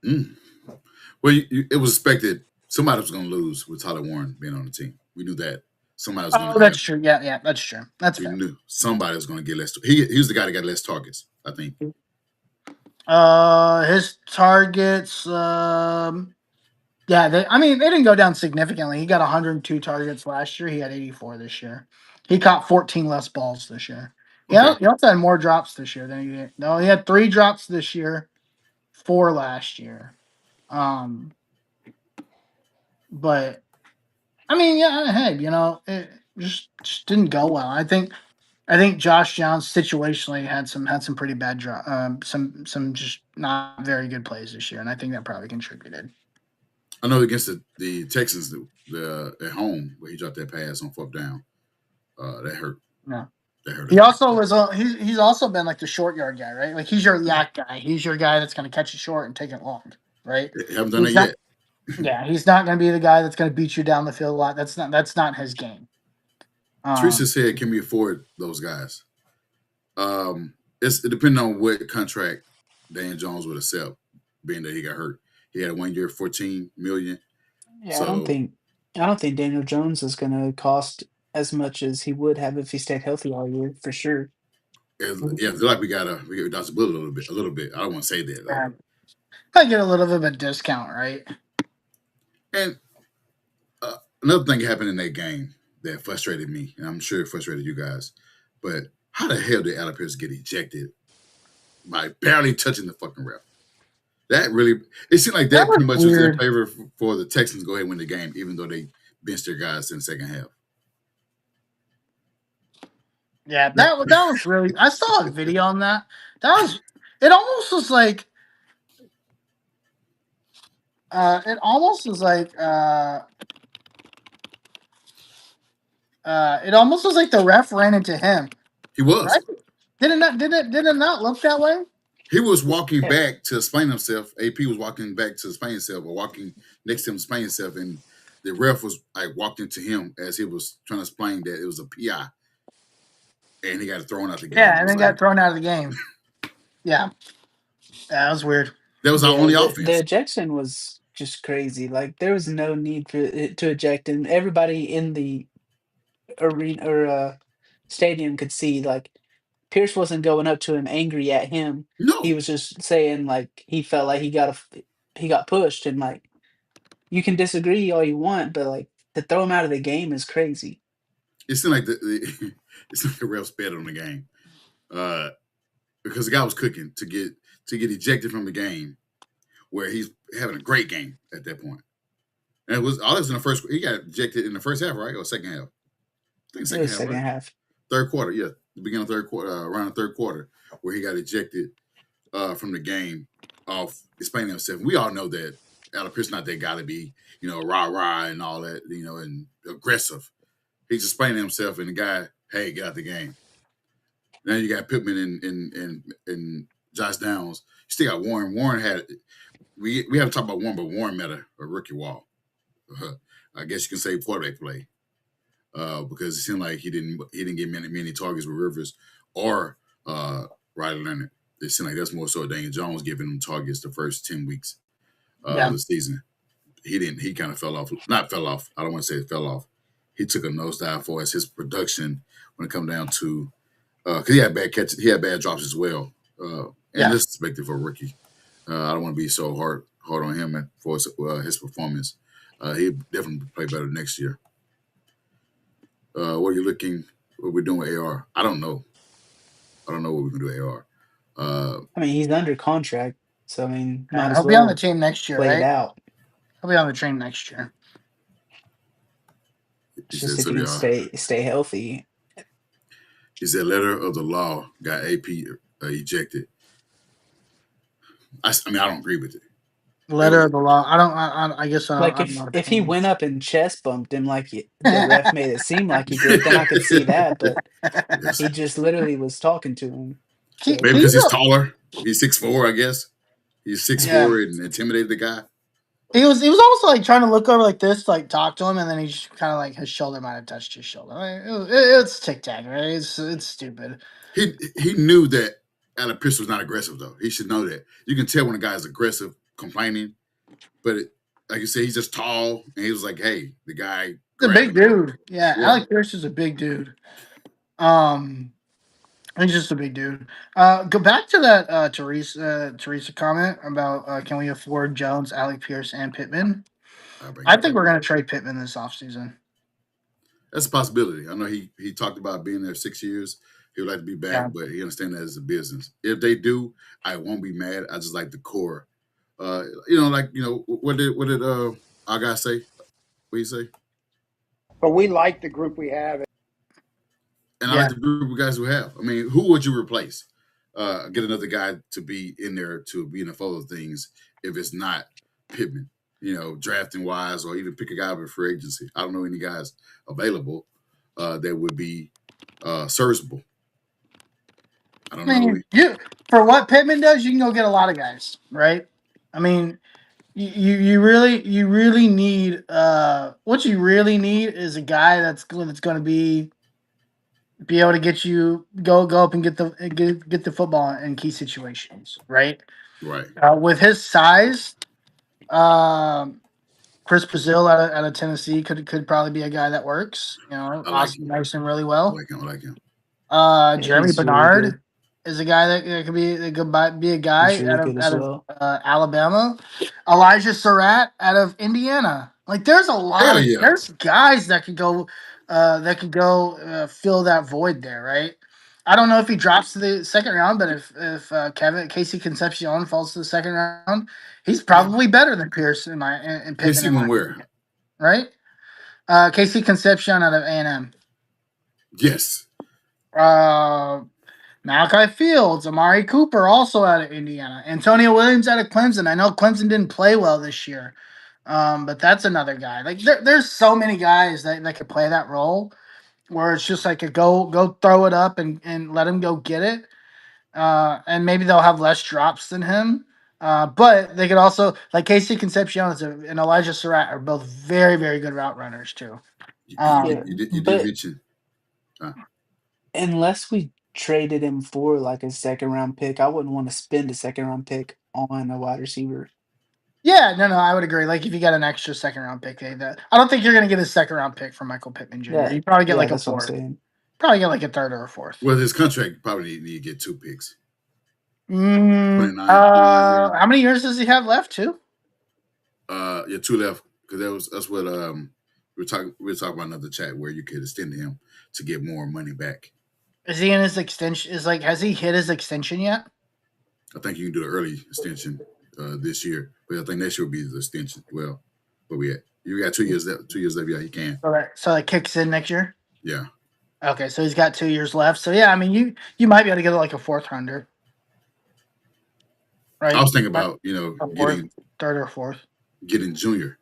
Well, it was expected somebody was going to lose with Tyler Warren being on the team. We knew that somebody was going to. Oh, that's true. Yeah, that's true. That's we fair. knew somebody was going to get less. He was the guy that got less targets, I think. His targets. Yeah, they didn't go down significantly. He got 102 targets last year. He had 84 this year. He caught 14 less balls this year. Yeah, he also had more drops this year than he did. No, he had 3 drops this year, 4 last year. But I mean, yeah, hey, it just didn't go well. I think Josh Downs situationally had some pretty bad some just not very good plays this year, and I think that probably contributed. I know against the Texans, the at home where he dropped that pass on 4th down, that hurt. Yeah. That hurt He us bad. also was he's also been like the short yard guy, right? Like he's your yak guy. He's your guy that's going to catch it short and take it long, right? Haven't done that He's not. yet. Yeah, he's not going to be the guy that's going to beat you down the field a lot. That's not his game. Teresa said, "Can we afford those guys?" It depends on what contract Dan Jones would accept, being that he got hurt. He had 1 year, 14 million. Yeah, So I don't think Daniel Jones is gonna cost as much as he would have if he stayed healthy all year, for sure. yeah, I feel like we got Dr. Bullet a little bit. I don't want to say that though. I get a little bit of a discount, right? And another thing happened in that game that frustrated me, and I'm sure it frustrated you guys. But how the hell did Allen Pierce get ejected by barely touching the fucking ref? That really, it seemed like That that was pretty much was in weird. favor for the Texans to go ahead and win the game, even though they benched their guys in the second half. Yeah, That, that was really. I saw a video on that. That was. It almost was like. It almost was like. It almost was like the ref ran into him. he was. Right? Did it not look that way? He was walking Yeah, back to explain himself. AP was walking back to explain himself, or walking next to him to explain himself, and the ref was like walked into him as he was trying to explain that it was a PI, and he got thrown out the game. Yeah, It and was then like got thrown out of the game. Yeah, that was weird. that was our yeah. only The offense. ejection was just crazy. Like there was no need for it to eject, and everybody in the arena or stadium could see like Pierce wasn't going up to him angry at him. He No, was just saying like he felt like he got pushed, and like you can disagree all you want, but like to throw him out of the game is crazy. it seemed like it's like the refs bet on the game, uh, because the guy was cooking to get ejected from the game where he's having a great game at that point. And it was all this in the first. He got ejected in the first half, right, or second half? I think It second was half, second right? half. Third quarter, yeah, the beginning of third quarter, around the third quarter, where he got ejected from the game off explaining himself. We all know that Allen Pierce not that guy to be, rah rah and all that, and aggressive. He's explaining himself, and the guy, hey, get out the game. Then you got Pittman and Josh Downs. You still got Warren. Warren had we haven't talked about Warren, but Warren met a rookie wall. I guess you can say quarterback play. Because it seemed like he didn't get many targets with Rivers or Riley Leonard. It seemed like that's more so Daniel Jones giving him targets the first 10 weeks of Yeah, the season. He didn't. He kind of fell off. Not fell off. I don't want to say it fell off. He took a nosedive for his production when it come down to because he had bad catches. He had bad drops as well. And yeah, this is expected for a rookie. I don't want to be so hard on him for his performance. He'll definitely play better next year. What are you looking? What we're doing with AR? I don't know. I don't know what we can do with AR. I mean, he's under contract, so I mean, might yeah. as He'll be on the well team next year, play it right? out. He'll be on the team next year. He It's said just if so. he can Y'all. stay healthy. He said letter of the law got AP ejected. I mean, I don't agree with it. It Letter was of the law. I don't. I guess Like I don't know what if that he went means. up and chest bumped him like the ref made it seem like he did, then I could see that. But yes, he just literally was talking to him. maybe So because He's he's a, taller. He's 6'4", I guess. He's six yeah. four and intimidated the guy. He was also like trying to look over like this, like talk to him, and then he just kind of like his shoulder might have touched his shoulder. Like, it's tic tac, right? It's stupid. He knew that Allen Pierce was not aggressive though. He should know that. You can tell when a guy is aggressive, complaining, but like you said, he's just tall, and he was like, "Hey," the guy He's a grabbed big him. dude. Yeah, Yeah, Alec Pierce is a big dude. Um, he's just a big dude. Go back to that Teresa comment about can we afford Jones, Alec Pierce, and Pittman? I'll bring I it think back. we're gonna trade Pittman this offseason. That's a possibility. I know he talked about being there 6 years. He would like to be back, Yeah, but he understands that as a business. If they do, I won't be mad. I just like the core. What did our guy say? What he say? But we like the group we have. And I like yeah. the group of guys we have. I mean, who would you replace? Get another guy to be in there to be in the flow of things if it's not Pittman, drafting wise, or even pick a guy with free agency. I don't know any guys available that would be serviceable. I don't I know. mean, you for what Pittman does, you can go get a lot of guys, right? I mean, you really need what you really need is a guy that's going to be able to get you go up and get the football in key situations, right? Right. With his size, um, Chris Brazil out of Tennessee could probably be a guy that works. You know, I like Austin him. Mason really I well. like him. I like him. Jeremy He's really good. Bernard is a guy that could be a He's guy really good as out of well. Alabama. Elijah Surratt out of Indiana. Like there's a lot Hell of yeah. there's guys that could go fill that void there, right? I don't know if he drops to the second round, but if Casey Concepcion falls to the second round, he's Yeah. probably better than Pierce in Pittman KC in my went where? opinion, right? Casey Concepcion out of A&M. Yes. Malachi Fields, Amari Cooper, also out of Indiana. Antonio Williams out of Clemson. I know Clemson didn't play well this year, but that's another guy. Like there's so many guys that could play that role where it's just like a go throw it up and let him go get it. And maybe they'll have less drops than him. But they could also like Casey Concepcion and Elijah Surratt are both very, very good route runners too. Yeah, You did but mention. unless we traded him for like a second round pick, I wouldn't want to spend a second round pick on a wide receiver. Yeah, no, I would agree. Like if you got an extra second round pick, I don't think you're going to get a second round pick from Michael Pittman Jr. Yeah, You probably get yeah, like a that's what I'm fourth. saying. Probably get like a third or a fourth. Well, his contract probably need to get 2 picks. 29 years. How many years does he have left? Too? Yeah, 2 left because that's what we were talking about another chat where you could extend him to get more money back. Is he in his extension? Has he hit his extension yet? I think you can do the early extension this year, but I think next year will be the extension. Well, but you got 2 years left. 2 years left. Yeah, he can. So it kicks in next year. Yeah. Okay, so he's got 2 years left. So yeah, I mean you might be able to get like a fourth rounder, right? I was thinking about a fourth, getting third or fourth. Junior.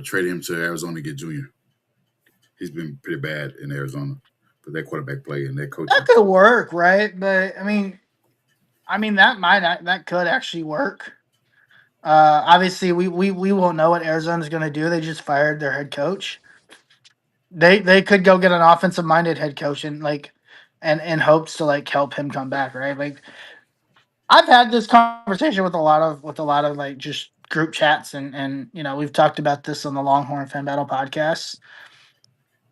Trade him to Arizona to get Junior. He's been pretty bad in Arizona, but that quarterback play and that coaching. That could work, right? But I mean that could actually work. Obviously, we won't know what Arizona's going to do. They just fired their head coach. They could go get an offensive minded head coach and in hopes to like help him come back, right? Like I've had this conversation with a lot of like just group chats and we've talked about this on the Longhorn Fan Battle podcast.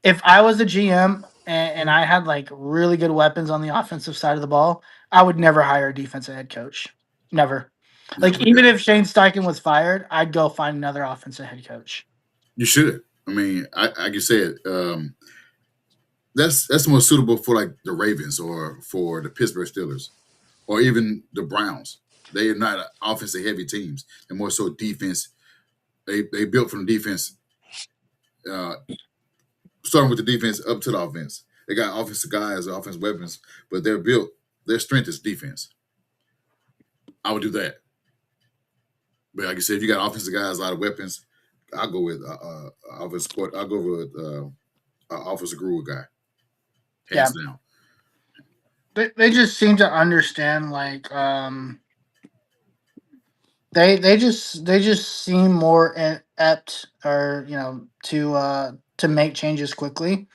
If I was a GM and I had like really good weapons on the offensive side of the ball, I would never hire a defensive head coach. Never. Like even if Shane Steichen was fired, I'd go find another offensive head coach. You should. I mean, like you said, that's more suitable for like the Ravens or for the Pittsburgh Steelers or even the Browns. They are not offensive heavy teams. They're more so defense. They built from the defense, starting with the defense up to the offense. They got offensive guys, offensive weapons, but their strength is defense. I would do that. But like I said, if you got offensive guys, a lot of weapons, I'll go with offensive support. I'll go with offensive guru guy. Hands down. They just seem to understand like they just seem more apt or to make changes quickly.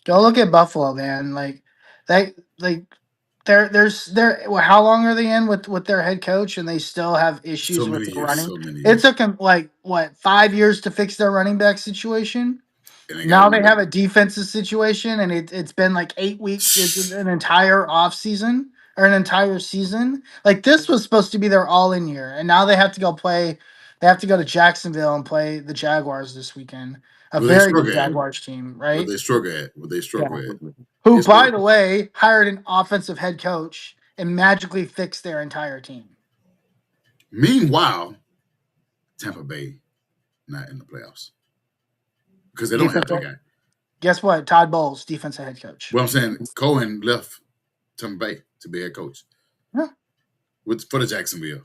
Go look at Buffalo, man. Like they're how long are they in with their head coach and they still have issues So with many their years. running. So many It years. took them like what 5 years to fix their running back situation. And Now they have a defensive situation, and it's been like 8 weeks, an entire off season or an entire season. Like this was supposed to be their all-in year, and now they have to go play. They have to go to Jacksonville and play the Jaguars this weekend. A Well, they very good struggle at. Jaguars team, What right? they struggle at. What they struggle at. Who, It's by good. the way, hired an offensive head coach and magically fixed their entire team. Meanwhile, Tampa Bay not in the playoffs because they don't have that guy. Guess what? Todd Bowles, defensive head coach. Well, I'm saying Cohen left Tampa Bay to be head coach. Yeah. For the Jacksonville,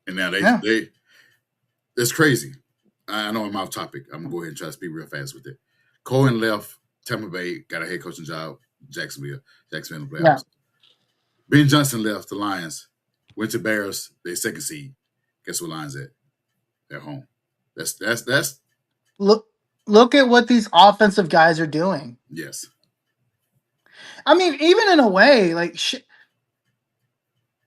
and now they that's crazy. I know I'm off topic. I'm gonna go ahead and try to speak real fast with it. Cohen left Tampa Bay, got a head coaching job, Jacksonville in the playoffs. Ben Johnson left the Lions, went to Bears, their second seed. Guess what Lions at? At home. That's Look at what these offensive guys are doing. yes. I mean, even in a way, like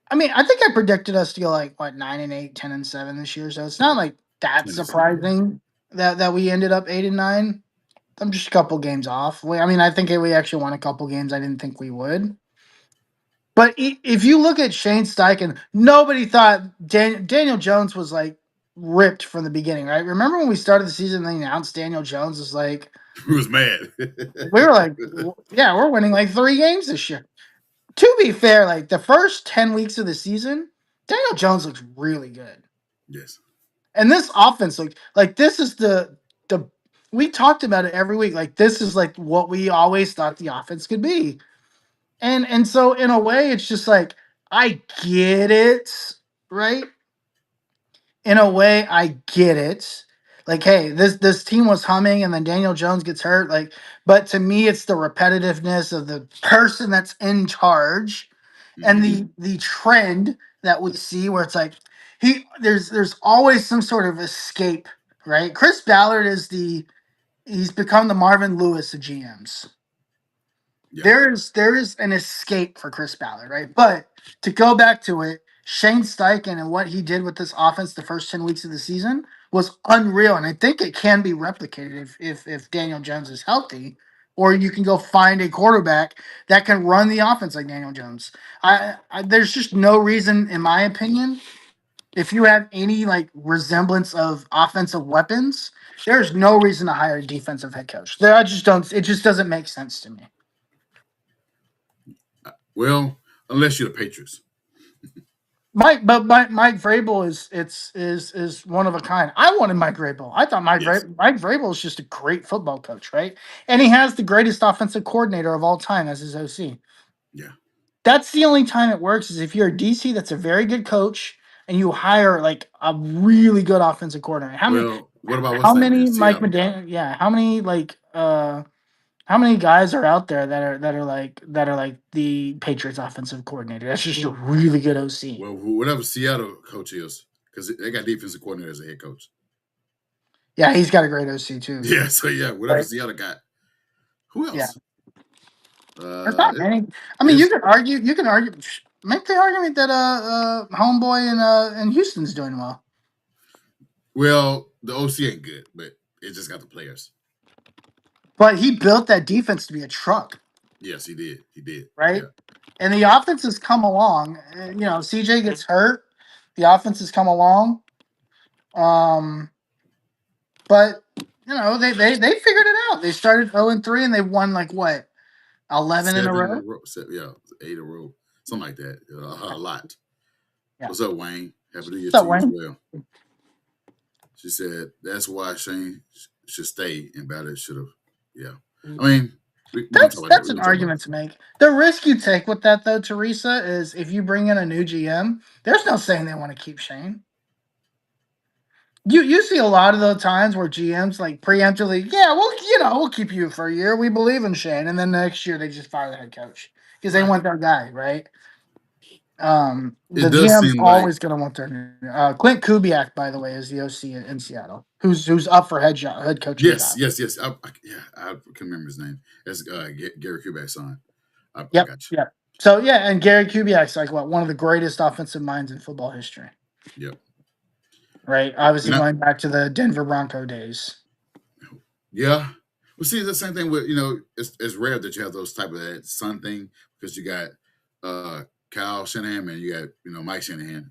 I mean, I think I predicted us to go like what 9-8, 10-7 this year. So it's not like that 10 surprising that we ended up 8-9. I'm just a couple games off. I mean, I think we actually won a couple games. I didn't think we would. But if you look at Shane Steichen, nobody thought Daniel Jones was like ripped from the beginning, right? Remember when we started the season, they announced Daniel Jones was like, Who was mad? we were like, yeah, we're winning like 3 games this year. To be fair, like the first 10 weeks of the season, Daniel Jones looks really good. Yes. And this offense, like this is the we talked about it every week. Like this is like what we always thought the offense could be. And so in a way, it's just like I get it, right? In a way, I get it. Like, hey, this team was humming, and then Daniel Jones gets hurt. Like, but to me, it's the repetitiveness of the person that's in charge, and Mm-hmm. the trend that we see where it's like there's always some sort of escape, right? Chris Ballard he's become the Marvin Lewis of GMs. Yeah. There's an escape for Chris Ballard, right? But to go back to it, Shane Steichen and what he did with this offense the first 10 weeks of the season was unreal. And I think it can be replicated if Daniel Jones is healthy, or you can go find a quarterback that can run the offense like Daniel Jones. There's just no reason, in my opinion, if you have any like resemblance of offensive weapons, there's no reason to hire a defensive head coach. I just don't. It just doesn't make sense to me. Well, unless you're the Patriots. Mike Vrabel is one of a kind. I wanted Mike Vrabel. I thought Mike Yes. Vrabel is just a great football coach, right? And he has the greatest offensive coordinator of all time as his OC. Yeah. That's the only time it works is if you're a DC that's a very good coach and you hire like a really good offensive coordinator. Well, what about what's How his name many in Mike Seattle? McDaniel? Yeah, how many guys are out there that are like the Patriots offensive coordinator? That's just a really good OC. Well, whatever Seattle coach is, because they got defensive coordinator as a head coach. Yeah, he's got a great OC too. Yeah, so yeah, whatever Right. Seattle got. Who else? Yeah. There's not many. I mean, you can argue, make the argument that homeboy in Houston's doing well. Well, the OC ain't good, but it just got the players. But he built that defense to be a truck, Yes, he did. He did. right? Yeah. And the offense has come along. You know, CJ gets hurt. The offense has come along. But you know, they figured it out. They started 0-3 and they won like what, 11 in a row? Yeah, 8 in a row, something like that. A lot. Yeah. What's up, Wayne? Happy New Year What's to up, you as Wayne? well. She said that's why Shane should stay and Ballard should have. Yeah, I mean, we That's talk about an argument to make. The risk you take with that, though, Teresa, is if you bring in a new GM, there's no saying they want to keep Shane. You see a lot of those times where GMs like preemptively, yeah, well, we'll keep you for a year. We believe in Shane, and then next year they just fire the head coach because they Right. want their guy, right? The It does GM's seem always going to want their Clint Kubiak, by the way, is the OC in Seattle, who's up for head coaching Yes, job. yes. I can remember his name. That's Gary Kubiak's son. I Yep, got you. yep. So yeah, and Gary Kubiak's like one of the greatest offensive minds in football history. Yep. Right, obviously going back to the Denver Bronco days. Yeah. Well, see, it's the same thing with it's rare that you have those type of that son thing because you got Kyle Shanahan and you got Mike Shanahan.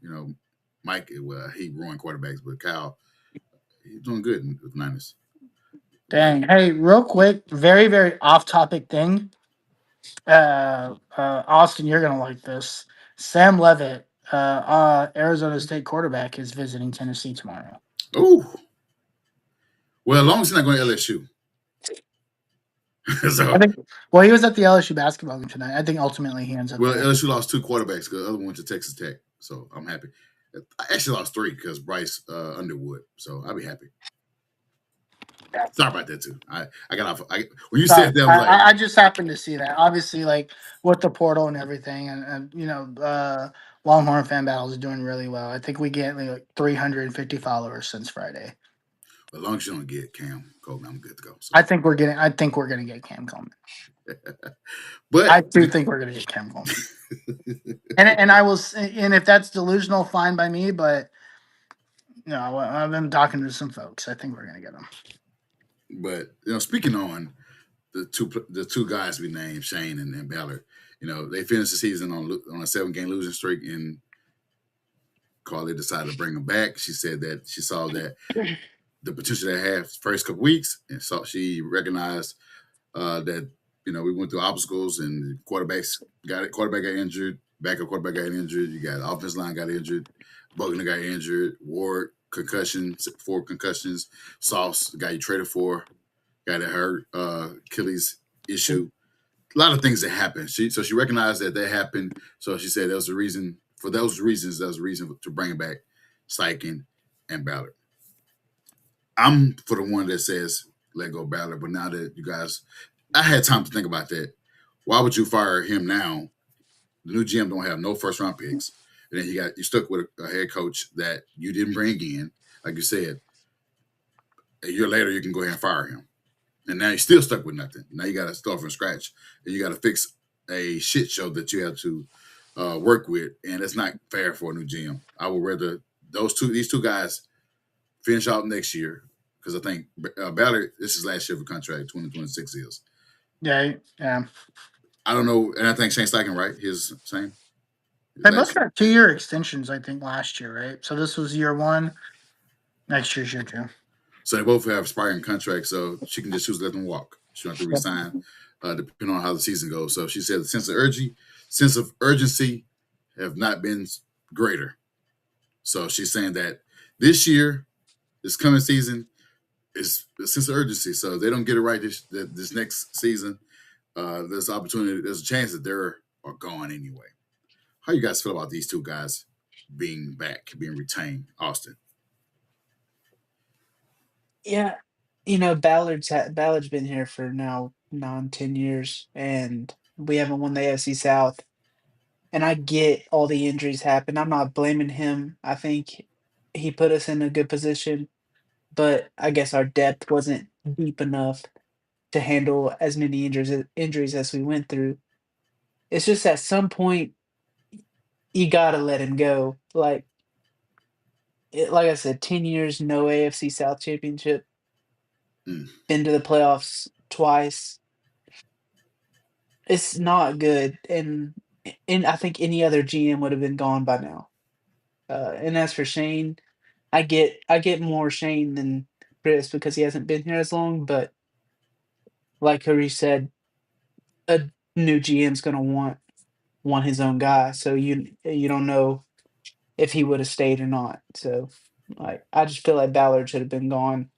Mike, well, he ruined quarterbacks, but Kyle, he's doing good with the Niners. Dang. Hey, real quick, very, very off-topic thing. Austin, you're gonna like this. Sam Levitt, Arizona State quarterback, is visiting Tennessee tomorrow. Oh, well, as long as he's not going to LSU. So, he was at the LSU basketball game tonight. I think ultimately he ends up. Well, LSU lost 2 quarterbacks because the other one went to Texas Tech. So I'm happy. I actually lost 3 because Bryce Underwood. So I'll be happy. Sorry about that too. I got off. When you Sorry, said that, I was like, I just happened to see that. Obviously, like with the portal and everything, and Longhorn Fan Battle is doing really well. I think we get like 350 followers since Friday. as long as you don't get Cam Coleman, I'm good to go. So, I think we're getting. I think we're gonna get Cam Coleman. I but do think we're gonna get Cam Coleman. And I will. And if that's delusional, fine by me. But no, I've been talking to some folks. I think we're gonna get him. but speaking on the two guys we named, Shane and Ballard, they finished the season on a 7-game losing streak, and Carly decided to bring them back. She said that she saw that the potential they had first couple weeks, and so she recognized that we went through obstacles, and quarterback got injured, backup quarterback got injured, you got the offensive line got injured, Buckner got injured, Ward concussions, 4 concussions, Sauce, the guy you traded for, got that hurt, Achilles issue. A lot of things that happened. So she recognized that happened. So she said that was the reason. For those reasons, that was the reason to bring back Steichen and Ballard. I'm for the one that says let go Ballard, but now that you guys, I had time to think about that. Why would you fire him now? The new GM don't have no first round picks, and then you stuck with a head coach that you didn't bring in. Like you said, a year later you can go ahead and fire him, and now you're still stuck with nothing. Now you got to start from scratch, and you got to fix a shit show that you have to work with, and that's not fair for a new GM. I would rather these two guys finish out next year because I think Ballard, this is last year of a contract, 2026 is. Yeah, yeah. I don't know, and I think Shane Steichen, right? His same. They Last both year. got 2-year extensions. I think last year, right? So this was year one. Next year's year two. So they both have expiring contracts, so she can just choose to let them walk. She don't have to resign, depending on how the season goes. So she said the sense of urgency have not been greater. So she's saying that this year, this coming season, is a sense of urgency. So if they don't get it right this next season, there's opportunity. There's a chance that they're gone anyway. How you guys feel about these two guys being back, being retained, Austin? Yeah, Ballard's been here for now 9, 10 years, and we haven't won the AFC South. And I get all the injuries happen. I'm not blaming him. I think he put us in a good position, but I guess our depth wasn't deep enough to handle as many injuries as we went through. It's just at some point you gotta let him go. Like I said, 10 years, no AFC South championship, Mm, been to the playoffs twice. It's not good, and I think any other GM would have been gone by now. And as for Shane, I get more Shane than Chris because he hasn't been here as long. But like Harish said, a new GM's gonna want his own guy, so you don't know if he would have stayed or not. So like I just feel like Ballard should have been gone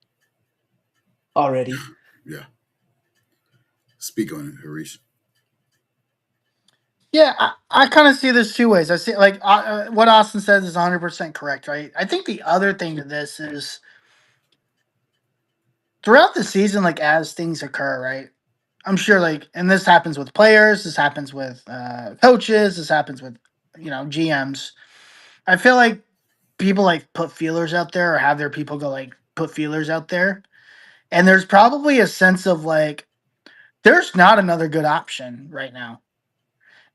already. yeah. Speak on it, Harish. Yeah, I kind of see this two ways. I see like what Austin says is 100% correct, right? I think the other thing to this is throughout the season, like as things occur, right? I'm sure, like, and this happens with players, this happens with coaches, this happens with GMs. I feel like people like put feelers out there or have their people go like put feelers out there, and there's probably a sense of like there's not another good option right now.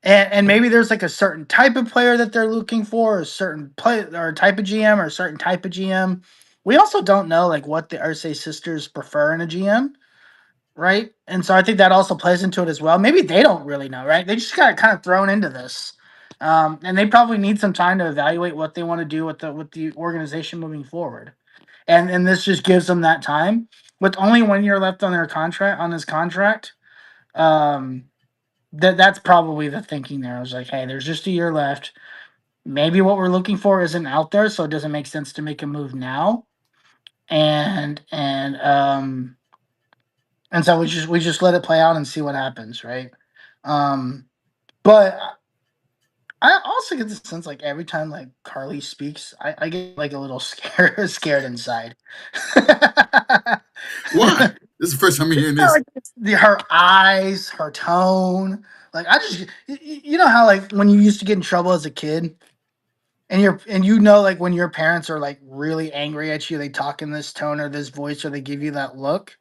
And maybe there's like a certain type of player that they're looking for, a certain play or a type of GM or a certain type of GM. We also don't know like what the Ursay sisters prefer in a GM, right? And so I think that also plays into it as well. Maybe they don't really know, right? They just got kind of thrown into this, and they probably need some time to evaluate what they want to do with the organization moving forward. And this just gives them that time with only 1 year left on their contract on this contract. Um, that's probably the thinking there. I was like, hey, there's just a year left. Maybe what we're looking for isn't out there, so it doesn't make sense to make a move now. And so we just let it play out and see what happens, right? Um, but I also get the sense like every time like Carly speaks, I get like a little scared inside. Why? This is the first time I'm hearing Yeah, this. like her eyes, her tone. Like I just, you know how like when you used to get in trouble as a kid, and like when your parents are like really angry at you, they talk in this tone or this voice, or they give you that look,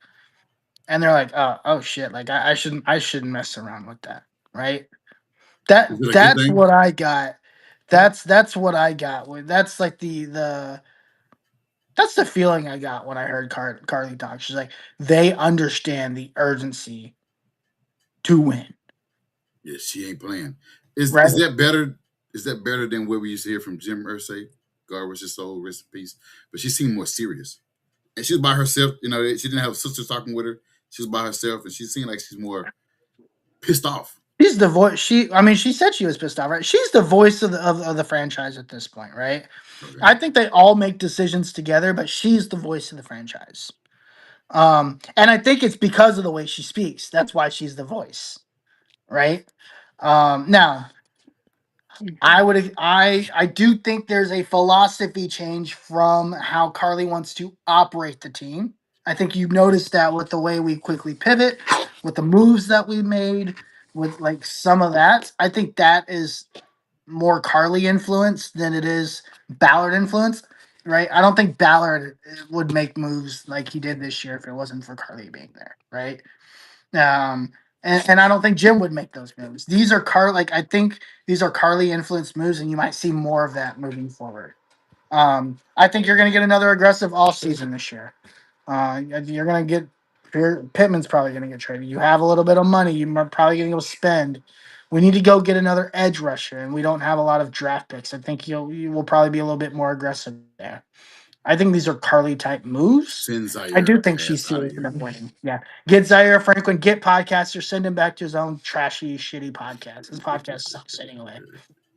and they're like, oh shit, like I shouldn't mess around with that, right? Is it a good That's thing? what I got. That's what I got. That's like the that's the feeling I got when I heard Carly talk. She's like, they understand the urgency to win, Yeah, she ain't playing. Is right? that better? Is that better than what we used to hear from Jim Irsay? God rest his soul, rest in peace. But she seemed more serious, and she was by herself. You know, she didn't have sisters talking with her. She was by herself, and she seemed like she's more pissed off. She's the voice. I mean, she said she was pissed off, right? She's the voice of the franchise at this point, right? Okay, I think they all make decisions together, but she's the voice of the franchise. And I think it's because of the way she speaks. That's why she's the voice, right? Now, I do think there's a philosophy change from how Carly wants to operate the team. I think you noticed that with the way we quickly pivot, with the moves that we made, with like some of that. I think that is more Carly influence than it is Ballard influence, right? I don't think Ballard would make moves like he did this year if it wasn't for Carly being there, right? Um, and I don't think Jim would make those moves. These are I think these are Carly influenced moves, and you might see more of that moving forward. I think you're going to get another aggressive all season this year. You're going to get Pittman's probably going to get traded. You have a little bit of money. You're probably going to go spend. We need to go get another edge rusher, and we don't have a lot of draft picks. I think you will probably be a little bit more aggressive there. I think these are Carly type moves. send I Zaire do think she's ass out of serious here. about winning. Yeah. Get Zaire Franklin, get podcaster, send him back to his own trashy, shitty podcast. His podcast sucks anyway.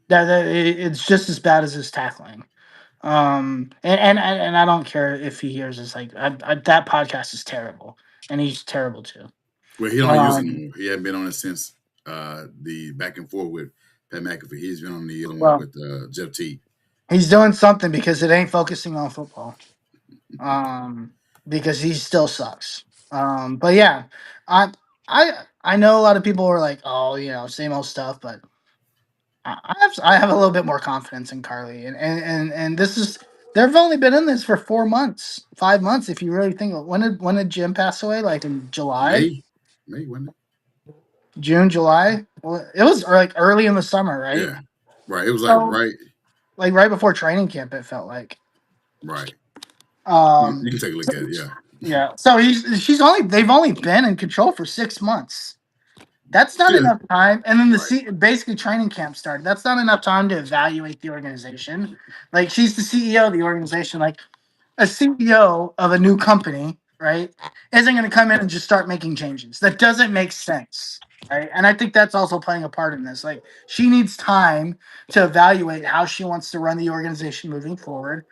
It's just as bad as his tackling. And I don't care if he hears this. Like that podcast is terrible, and he's terrible too. Well, he don't use it no Um, more. He hadn't been on it since the back and forth with Pat McAfee. He's been on the other one well, with Jeff T. he's doing something because it ain't focusing on football. Because he still sucks. But yeah, I I know a lot of people are like, oh, same old stuff, but I have a little bit more confidence in Carly, and this is they've only been in this for 4 months, 5 months, if you really think. When did Jim pass away? Like in July, May wasn't it? June, July. Well, it was like early in the summer, right? Yeah, right. It was like So like right before training camp, it felt like. right. You Um, can take a look at it. Yeah, yeah. So they've only been in control for 6 months. That's not still enough time. And then right. basically training camp started. That's not enough time to evaluate the organization. Like she's the CEO of the organization. Like a CEO of a new company, right, isn't going to come in and just start making changes. That doesn't make sense. Right. And I think that's also playing a part in this. Like she needs time to evaluate how she wants to run the organization moving forward,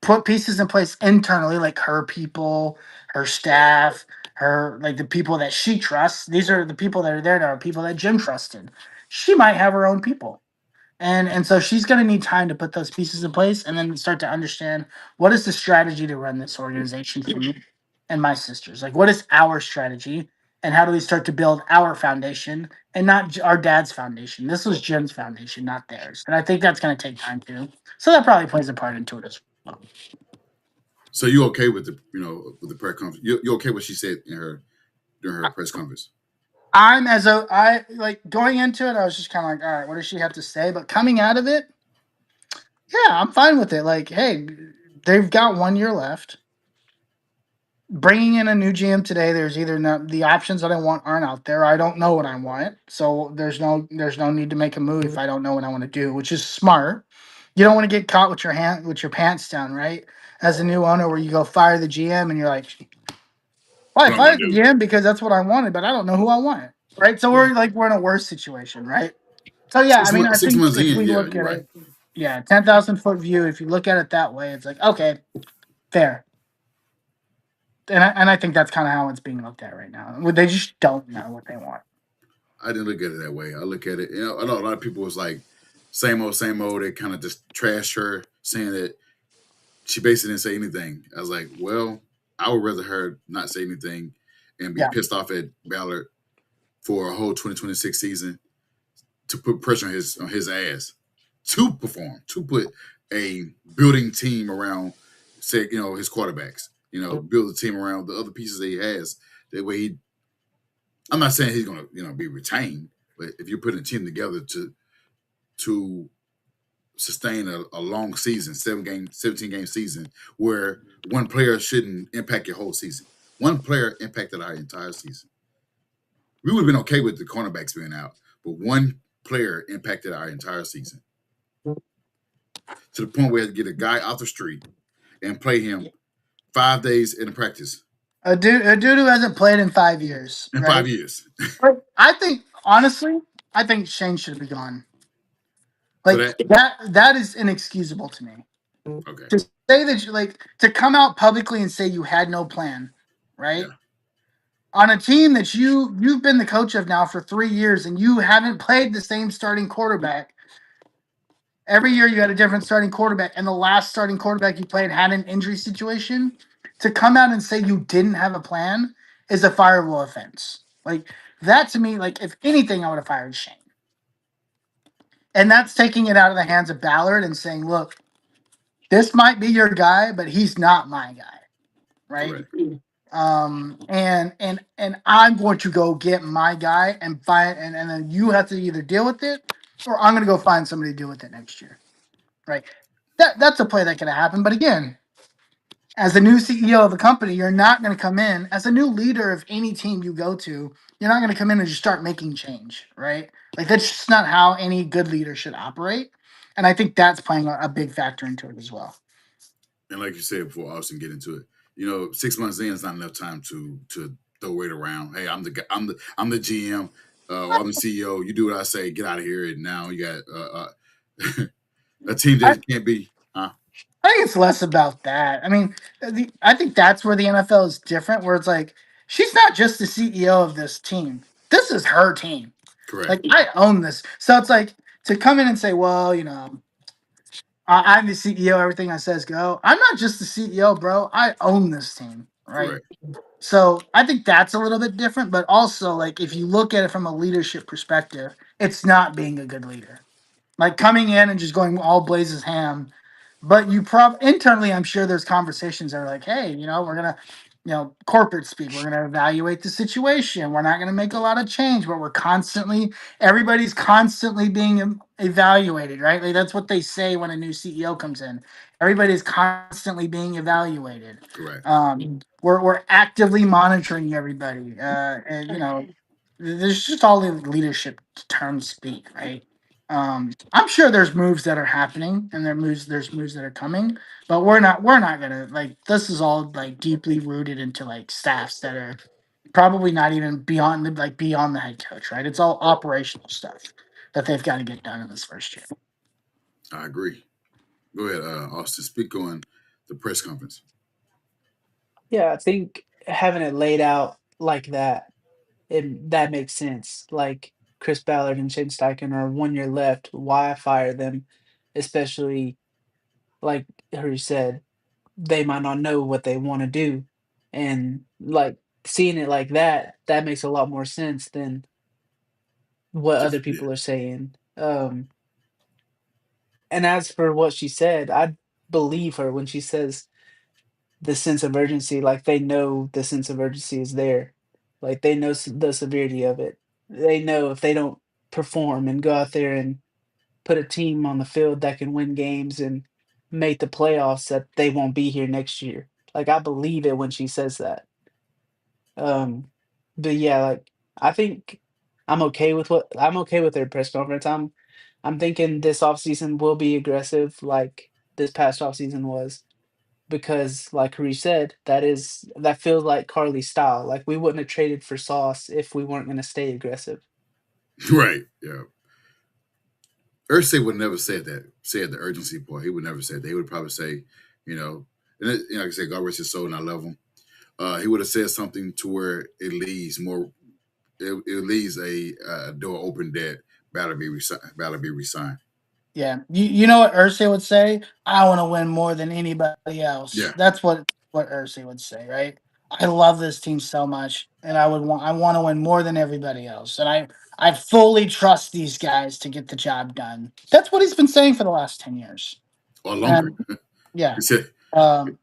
put pieces in place internally, like her people, her staff, her like the people that she trusts. These are the people that are there that are people that Jim trusted. She might have her own people. And so she's gonna need time to put those pieces in place and then start to understand what is the strategy to run this organization for me and my sisters. Like what is our strategy and how do we start to build our foundation and not our dad's foundation? This was Jim's foundation, not theirs. And I think that's gonna take time too. So that probably plays a part into it as well. So you okay with the press conference? You okay with what she said in her during her press conference? I like going into it, I was just kind of like, all right, what does she have to say? But coming out of it, yeah, I'm fine with it. Like, hey, they've got 1 year left. Bringing in a new GM today, there's either not the options that I want aren't out there. I don't know what I want, so there's no need to make a move if I don't know what I want to do, which is smart. You don't want to get caught with your pants down, right? As a new owner, where you go fire the GM and you're like, well, I What I'm gonna fired the do? GM because that's what I wanted, but I don't know who I want. Right. So Yeah. we're in a worse situation, right? So yeah, I mean, I Six think months if in, we yeah, look you're at right. it, yeah, 10,000 foot view, if you look at it that way, it's like, okay, fair. And I think that's kind of how it's being looked at right now. They just don't know what they want. I didn't look at it that way. I look at it. I know a lot of people was like, same old, same old. They kind of just trashed her, saying that she basically didn't say anything. I was like, well, I would rather her not say anything and be Yeah. pissed off at Ballard for a whole 2026 season to put pressure on his ass to perform, to put a building team around, say, his quarterbacks. Build a team around the other pieces that he has. That way, I'm not saying he's going to, be retained, but if you're putting a team together to sustain a long season, 17 game season, where one player shouldn't impact your whole season. One player impacted our entire season. We would have been okay with the cornerbacks being out, but one player impacted our entire season to the point where we had to get a guy off the street and play him 5 days in practice A dude who hasn't played in 5 years, in right? 5 years. I think honestly, I think Shane should be gone. For Like that, that is inexcusable to me. okay, To say that you like to come out publicly and say you had no plan, right? yeah, On a team that you've been the coach of now for 3 years and you haven't played the same starting quarterback. Every year you had a different starting quarterback, and the last starting quarterback you played had an injury situation. To come out and say you didn't have a plan is a fireable offense. Like that to me, like if anything, I would have fired Shane. And that's taking it out of the hands of Ballard and saying, look, this might be your guy, but he's not my guy. Right. correct. And I'm going to go get my guy and find and then you have to either deal with it or I'm gonna go find somebody to deal with it next year. Right. That's a play that could have happened. But again, as the new CEO of a company, you're not going to come in as a new leader of any team you go to. You're not going to come in and just start making change, right? Like that's just not how any good leader should operate. And I think that's playing a big factor into it as well. And like you said before, Austin, get into it. 6 months in is not enough time to throw it around. Hey, I'm the GM, I'm the CEO. You do what I say. Get out of here. And now you got a team that can't be. I think it's less about that. I mean, I think that's where the NFL is different, where it's like she's not just the CEO of this team. This is her team. Correct. Like I own this. So it's like to come in and say, well, I'm the CEO. Everything I says go. I'm not just the CEO, bro. I own this team, right? Correct. So I think that's a little bit different. But also, like if you look at it from a leadership perspective, it's not being a good leader. Like coming in and just going all blazes ham. But you internally, I'm sure there's conversations that are like, hey, we're gonna, corporate speak. We're gonna evaluate the situation. We're not gonna make a lot of change, but everybody's constantly being evaluated, right? Like that's what they say when a new CEO comes in. Everybody's constantly being evaluated. Correct. We're actively monitoring everybody, and there's just all the leadership terms speak, right? I'm sure there's moves that are happening and there's moves that are coming, but we're not gonna like this is all like deeply rooted into like staffs that are probably not even beyond the head coach, right? It's all operational stuff that they've got to get done in this first year. I agree. Go ahead, Austin. Speak on the press conference. Yeah, I think having it laid out like that makes sense. Like Chris Ballard and Shane Steichen are 1 year left. Why fire them? Especially like he said, they might not know what they want to do. And like seeing it like that makes a lot more sense than what other Just yeah. people are saying. And as for what she said, I believe her when she says the sense of urgency, like they know the sense of urgency is there. Like they know the severity of it. They know if they don't perform and go out there and put a team on the field that can win games and make the playoffs, that they won't be here next year. Like I believe it when she says that. Um, but yeah, like I think I'm okay with their press conference. I'm thinking this offseason will be aggressive like this past offseason was because like Harish said, that feels like Carly's style. Like we wouldn't have traded for Sauce if we weren't gonna stay aggressive. Right. Yeah. Ursay would never said the urgency part. He would never say that. He would probably say, like I said, God rest his soul, and I love him. He would have said something to where it leaves more. It leaves a door open that Ballard be resigned. Yeah, you know what Ursay would say? I want to win more than anybody else. Yeah. That's what what Ursay would say, right? I love this team so much, and I want to win more than everybody else, and I fully trust these guys to get the job done. That's what he's been saying for the last 10 years, or longer. and yeah, He said, um,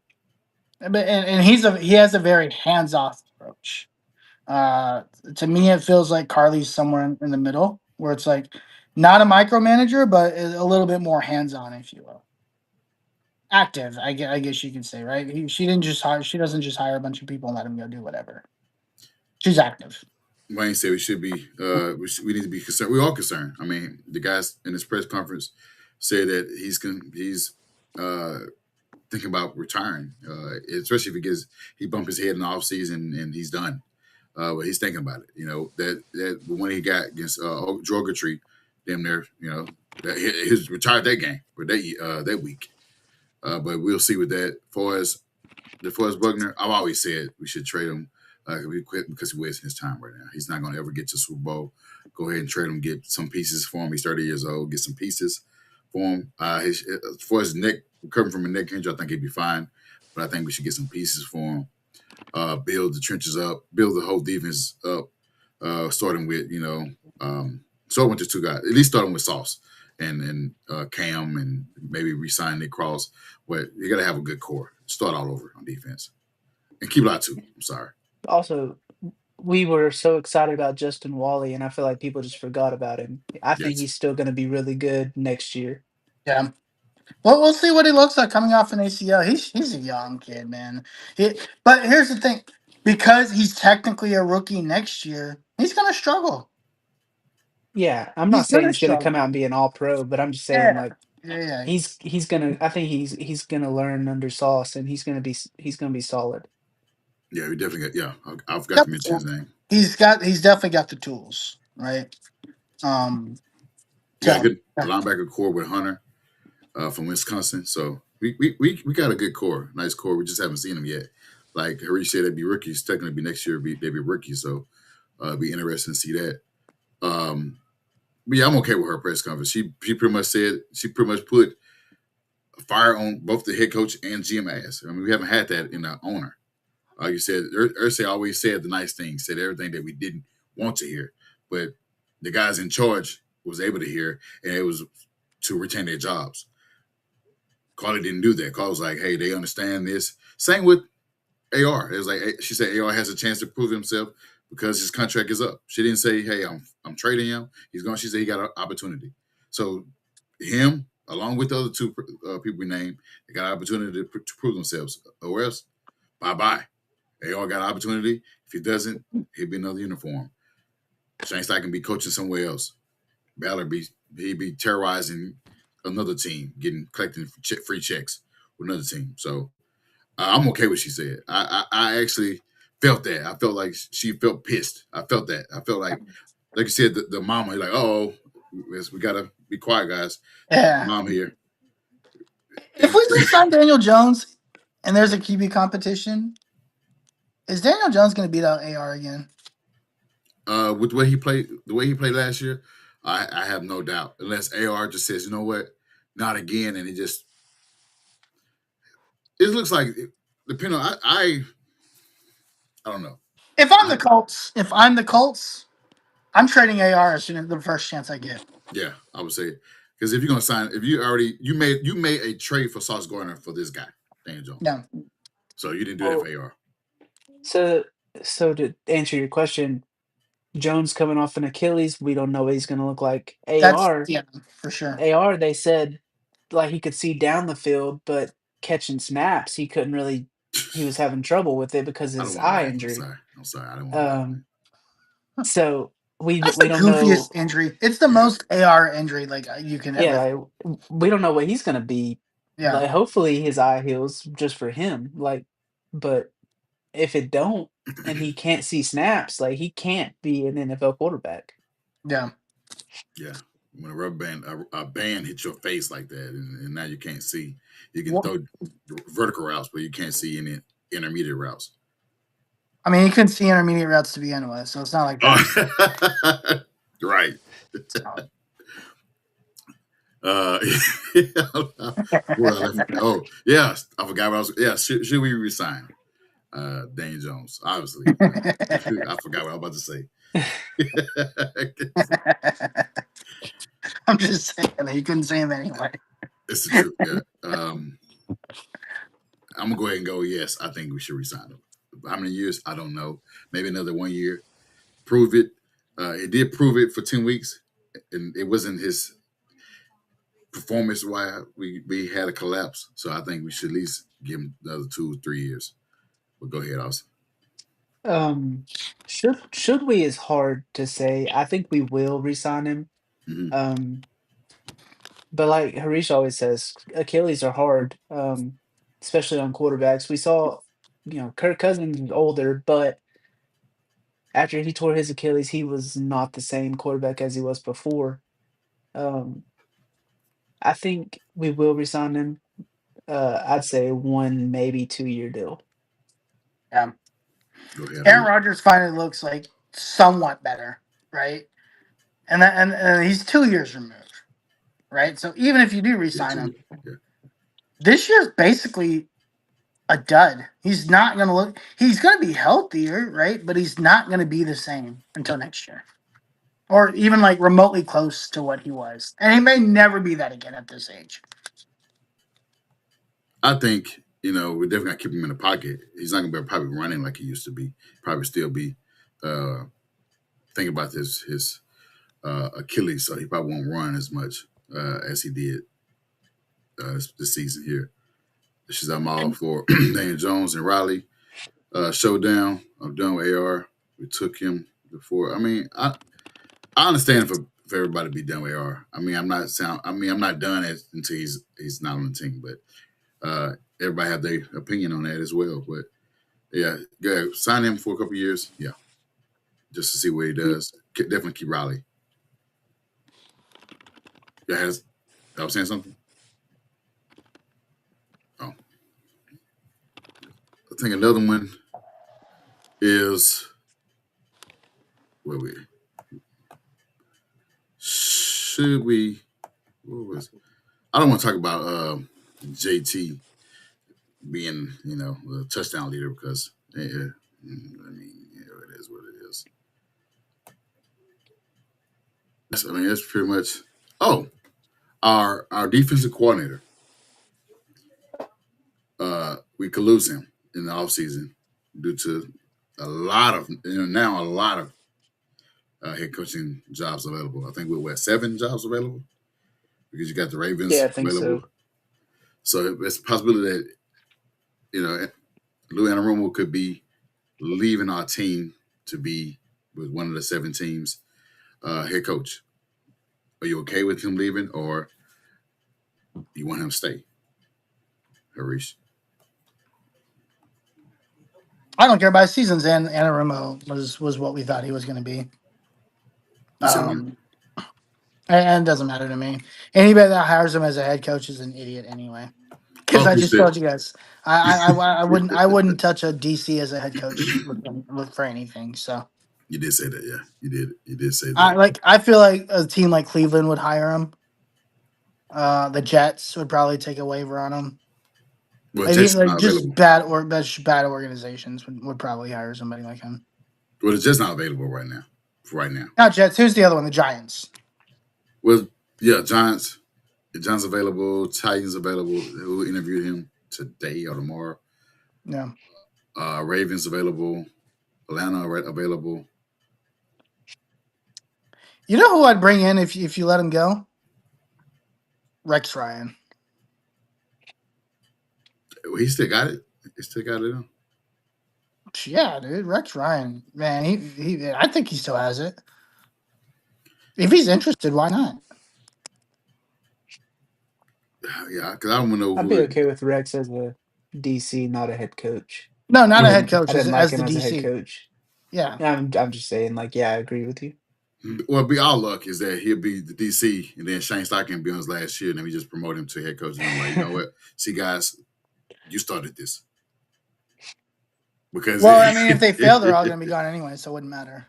and he has a very hands off approach. Uh, to me, it feels like Carly's somewhere in the middle, where it's like not a micromanager, but a little bit more hands on, if you will. Active, I guess you could say, right? She didn't just hire. She doesn't just hire a bunch of people and let them go do whatever. She's active. Wayne said we should be, we need to be concerned. We're all concerned. I mean, the guys in his press conference said that he's uh, thinking about retiring, especially if he bumped his head in the offseason and he's done. But he's thinking about it. You know that when he got against Drogatry, damn near, you know, that he retired that game or that week. But we'll see with that. For as Buckner, I've always said we should trade him because he's wasting his time right now. He's not going to ever get to Super Bowl. Go ahead and trade him, get some pieces for him. He's 30 years old. Get some pieces for him. As far as neck, recovering from a neck injury, I think he'd be fine. But I think we should get some pieces for him. Build the trenches up, build the whole defense up. Starting with starting with the two guys. At least starting with Sauce and Cam, and maybe re-sign Nick Cross. But you got to have a good core. Start all over on defense and keep Latu. I'm sorry. Also, we were so excited about Justin Wally, and I feel like people just forgot about him. I think Yes. he's still going to be really good next year. Yeah. Well, we'll see what he looks like coming off an ACL. He's a young kid, man. But here's the thing: because he's technically a rookie next year, he's gonna struggle. Yeah, I'm not He's saying gonna he's going to come struggle. out and be an all pro, but I'm just saying Yeah. like Yeah. he's going to I think he's going to learn under Sauce, and he's going to be solid. Yeah, we definitely got. Yeah, I forgot to mention his name. He's definitely got the tools, right? We got a So good linebacker core with Hunter from Wisconsin. So we got a good core, nice core. We just haven't seen them yet. Like Harish said, they'd be rookies. Technically, be next year. They'd be rookies. So it'd be interesting to see that. But yeah, I'm okay with her press conference. She pretty much put fire on both the head coach and GM ass. I mean, we haven't had that in the owner. Like you said, Ursay always said the nice things, said everything that we didn't want to hear, but the guys in charge was able to hear, and it was to retain their jobs. Carly didn't do that. Carly was like, "Hey, they understand this." Same with AR. It was like she said, AR has a chance to prove himself because his contract is up. She didn't say, "Hey, I'm trading him." He's going. She said he got an opportunity. So him, along with the other two people we named, they got an opportunity to prove themselves. Or else, bye bye. AR got an opportunity. If he doesn't, he'll be another uniform. Shane Stein can be coaching somewhere else. Ballard he'd be terrorizing another team, collecting free checks with another team. So I'm okay with what she said. I actually felt that. I felt like she felt pissed. I felt that. I felt like you said, the mama, like, oh, we gotta be quiet, guys. yeah. Mom here. If we sign Daniel Jones and there's a QB competition, is Daniel Jones going to beat out AR again? With the way he played last year, I have no doubt. Unless AR just says, you know what, not again, and it looks like, depending on I don't know. If I'm the Colts, I'm trading AR as soon as the first chance I get. Yeah, I would say, because if you're gonna sign, if you made a trade for Sauce Gardner for this guy, Daniel Jones. Yeah. So you didn't do that Well, for AR. so to answer your question, Jones coming off an Achilles, we don't know what he's going to look like. That's for sure. They said like he could see down the field, but catching snaps, he couldn't really. He was having trouble with it because of I his don't want to eye laugh. injury. I'm sorry. I don't want to laugh. So That's we the don't goofiest know. injury. It's the Yeah, most AR injury like you can ever. Yeah, we don't know what he's going to be. Yeah. Like, hopefully his eye heals just for him. Like, but if it don't, and he can't see snaps, like he can't be an NFL quarterback. Yeah. yeah. When a rubber band, a band hits your face like that, and now you can't see. You can What? throw vertical routes, but you can't see any intermediate routes. I mean, he couldn't see intermediate routes to begin with, so it's not like that. Right. So, Uh, where I left. Oh, yeah, I forgot what I was. Yeah, should we resign Daniel Jones? Obviously, I forgot what I was about to say. I'm just saying that you couldn't say him anyway. It's the truth. Yeah. I'm gonna go ahead and go. Yes, I think we should resign him. How many years? I don't know. Maybe another 1 year. Prove it. It did prove it for 10 weeks, and it wasn't his performance why we had a collapse. So I think we should at least give him the other 2 or 3 years. But go ahead, Austin. Um, should we is hard to say. I think we will resign him. Hmm. Um, but like Harish always says, Achilles are hard, especially on quarterbacks. We saw, Kirk Cousins is older, but after he tore his Achilles, he was not the same quarterback as he was before. Um, I think we will resign him. I'd say 1, maybe 2-year deal. Yeah. Go ahead, Aaron Harish. Rodgers finally looks like somewhat better, right? And he's 2 years removed, right? So even if you do Yeah, re-sign 2 years. him, Yeah. this year's basically a dud. He's not going to look. He's going to be healthier, right? But he's not going to be the same until next year, or even like remotely close to what he was. And he may never be that again at this age. I think we're definitely gonna keep him in the pocket. He's not gonna be probably running like he used to be. Probably still be thinking about his Achilles, so he probably won't run as much as he did this season here. This is I'm all for Daniel Jones and Riley showdown. I'm done with AR. We took him before. I mean, I understand for everybody to be done with AR. I mean, I'm not done until he's not on the team, but. Everybody have their opinion on that as well. But yeah, go sign him for a couple years. Yeah, just to see what he does. Definitely keep Riley. Yeah, I was saying something. Oh, I think another one is where we should we. What was? It? I don't want to talk about JT being the touchdown leader because I mean it is what it is. I mean that's pretty much. Oh, our defensive coordinator. We could lose him in the offseason due to a lot of now a lot of head coaching jobs available. I think we're 7 jobs available because you got the Yeah, Ravens I think available. so. So it's a possibility that Lou Anarumo could be leaving our team to be with one of the 7 teams head coach. Are you okay with him leaving, or you want him to stay, Harish? I don't care about seasons. And Anarumo was what we thought he was going to be. You said what? And it doesn't matter to me. Anybody that hires him as a head coach is an idiot anyway. Oh, Because I just appreciate told you guys, I wouldn't touch a DC as a head coach look for anything. So you did say that. Yeah, you did say that. I feel like a team like Cleveland would hire him. The Jets would probably take a waiver on him. Well, Maybe Jason's like not just available. bad organizations would probably hire somebody like him. Well, it's just not available right now. Right now. Not Jets. Who's the other one? The Giants. Well, yeah, Giants. Giants available. Titans available. We'll interview him today or tomorrow. Yeah. Ravens available. Atlanta available. You know who I'd bring in if you let him go? Rex Ryan. He still got it. He still got it on. Yeah, dude, Rex Ryan, man, he I think he still has it. If he's interested, why not? Yeah, because I don't know I'd who be it. okay with Rex as a DC, not a head coach. No, not a Well, head coach, I didn't like as him the as a head DC. coach. Yeah. I'm just saying, like, yeah, I agree with you. well, be our luck is that he'll be the DC, and then Shane Steichen be on his last year, and then we just promote him to head coach. And I'm like, you know what? See, guys, you started this because Well, I mean, if they fail, they're all going to be gone anyway, so it wouldn't matter.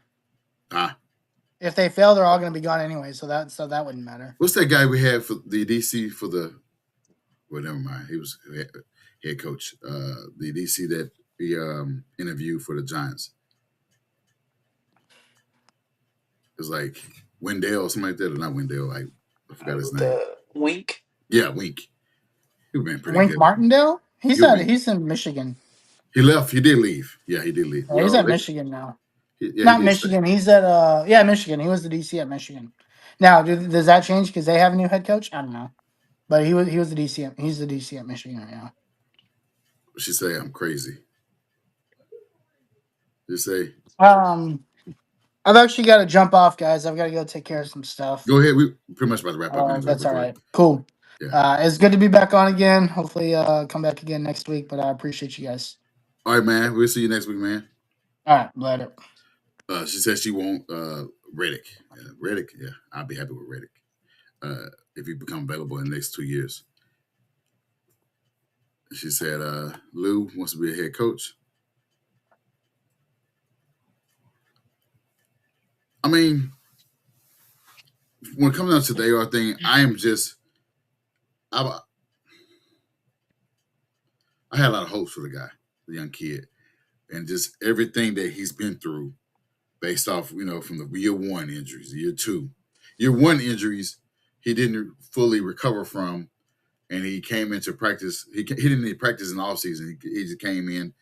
If they fail, they're all going to be gone anyway. So that wouldn't matter. What's that guy we had for the DC for the? Well, never mind. He was head coach. The DC that he interviewed for the Giants. It was like Wendell, something like that, or not Wendell. Like I forgot his name. The Wink. Yeah, Wink. He been pretty Wink good. Martindale? He's He'll be. in Michigan. He left. He did leave. Yeah, he did leave. Yeah, he's Well, at Michigan now. he Not did stay. Michigan. He's at Michigan. He was the DC at Michigan. Now, does that change because they have a new head coach? I don't know, but he was the DC. He's the DC at Michigan right now. She say I'm crazy. Just say I've actually got to jump off, guys. I've got to go take care of some stuff. go ahead. We pretty much about to wrap up. That's all Go right. ahead. Cool. Yeah. It's good to be back on again. Hopefully, come back again next week. But I appreciate you guys. All right, man. We'll see you next week, man. All right, later. She says she won't Reddick. Reddick, yeah, I'll be happy with Reddick if he become available in the next 2 years. She said Lou wants to be a head coach. I mean, when it comes down to the AR thing, I had a lot of hopes for the guy, the young kid, and just everything that he's been through based off, from the year one injuries, year two. Year one injuries, he didn't fully recover from, and he came into practice. He didn't need practice in the offseason. He just came in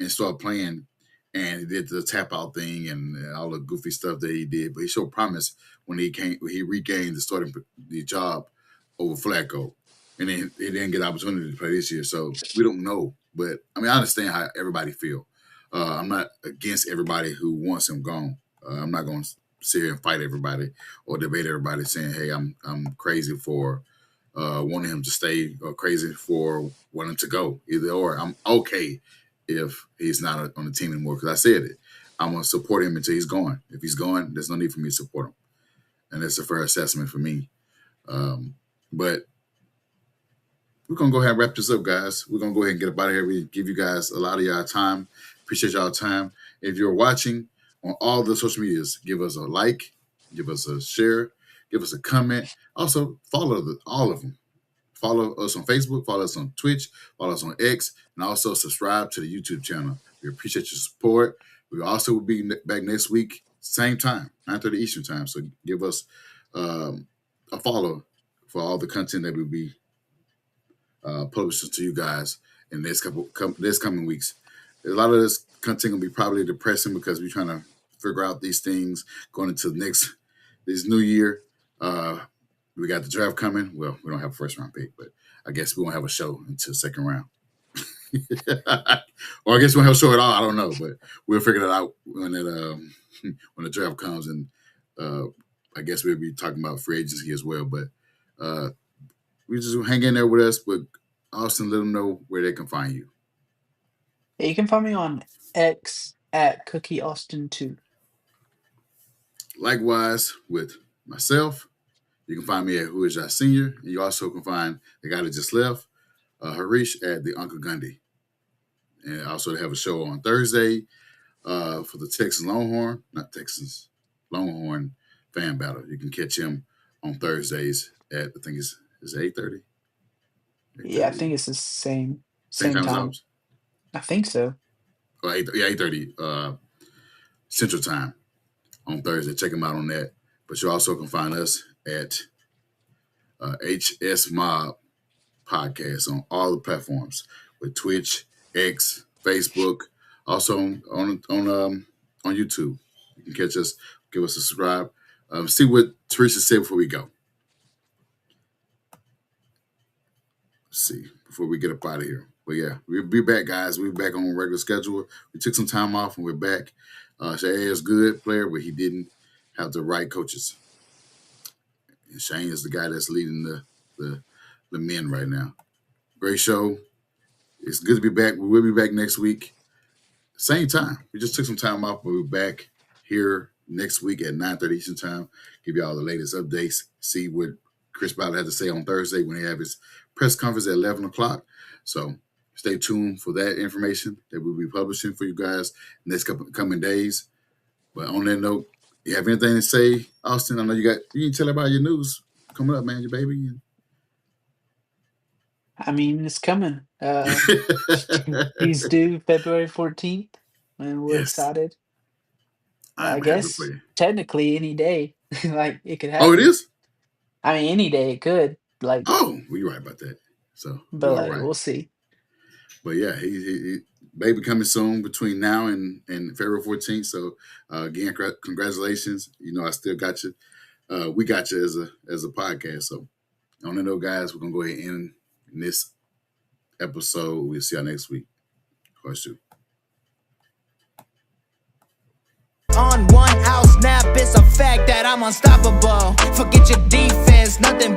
and started playing, and he did the tap out thing and all the goofy stuff that he did. But he showed promise when he regained the job over Flacco, and then he didn't get the opportunity to play this year. So we don't know. But I mean, I understand how everybody feel. I'm not against everybody who wants him gone. I'm not going to sit here and fight everybody or debate everybody saying, "Hey, I'm crazy for wanting him to stay or crazy for wanting to go." Either or, I'm okay if he's not on the team anymore because I said it. I'm going to support him until he's gone. If he's gone, there's no need for me to support him, and that's a fair assessment for me. But we're going to go ahead and wrap this up, guys. We're going to go ahead and get up out of here. We give you guys a lot of y'all time. Appreciate y'all time. If you're watching on all the social medias, give us a like, give us a share, give us a comment. Also, follow all of them. Follow us on Facebook, follow us on Twitch, follow us on X, and also subscribe to the YouTube channel. We appreciate your support. We also will be back next week, same time, 9:30 Eastern time. So give us a follow for all the content that we'll be publishing to you guys in this coming weeks. A lot of this content will be probably depressing because we're trying to figure out these things going into this new year. We got the draft coming. Well, we don't have a first round pick, but I guess we won't have a show until second round. Or I guess we won't have a show at all. I don't know, but we'll figure that out when the draft comes, and I guess we'll be talking about free agency as well. But we just hang in there with us. But Austin, let them know where they can find you. Yeah, you can find me on X at CookieAustin2. Likewise with myself, you can find me at Who Is Your Senior. And you also can find the guy that just left, Harish, at the Uncle Gundy. And also they have a show on Thursday for the Longhorn fan battle. You can catch him on Thursdays at, I think it's 8:30. Yeah, I think it's the same time. as ours? I think so. Or 8:30 Central Time on Thursday. Check him out on that. But you also can find us at HS Mob Podcast on all the platforms with Twitch, X, Facebook, also on YouTube. You can catch us, give us a subscribe. See what Teresa said before we go. Let's see, before we get up out of here. But yeah, we'll be back, guys. We'll be back on a regular schedule. We took some time off and we're back. Shane is a good player, but he didn't have the right coaches. And Shane is the guy that's leading the men right now. Great show. It's good to be back. We will be back next week. Same time. We just took some time off, but we're back here next week at 9:30 Eastern time. Give you all the latest updates. See what Chris Ballard had to say on Thursday when he have his press conference at 11 o'clock. So stay tuned for that information that we'll be publishing for you guys next coming days. But on that note, You have anything to say, Austin? I know you can tell about your news coming up, man, your baby. I mean, it's coming. He's due February 14th, and we're Yes, excited. I I'm happy for guess you. technically any day, like it could Oh, it happen. is? I mean, any day it could, like, Oh, well, you're right about that. So but you're all like right. we'll see. But yeah, he baby coming soon between now and February 14th. So again, congratulations. You know, I still got you. We got you as a podcast. So on that note, guys, we're gonna go ahead and end this episode. We'll see y'all next week. Horseshoe. On 1 out snap, it's a fact that I'm unstoppable. Forget your defense, nothing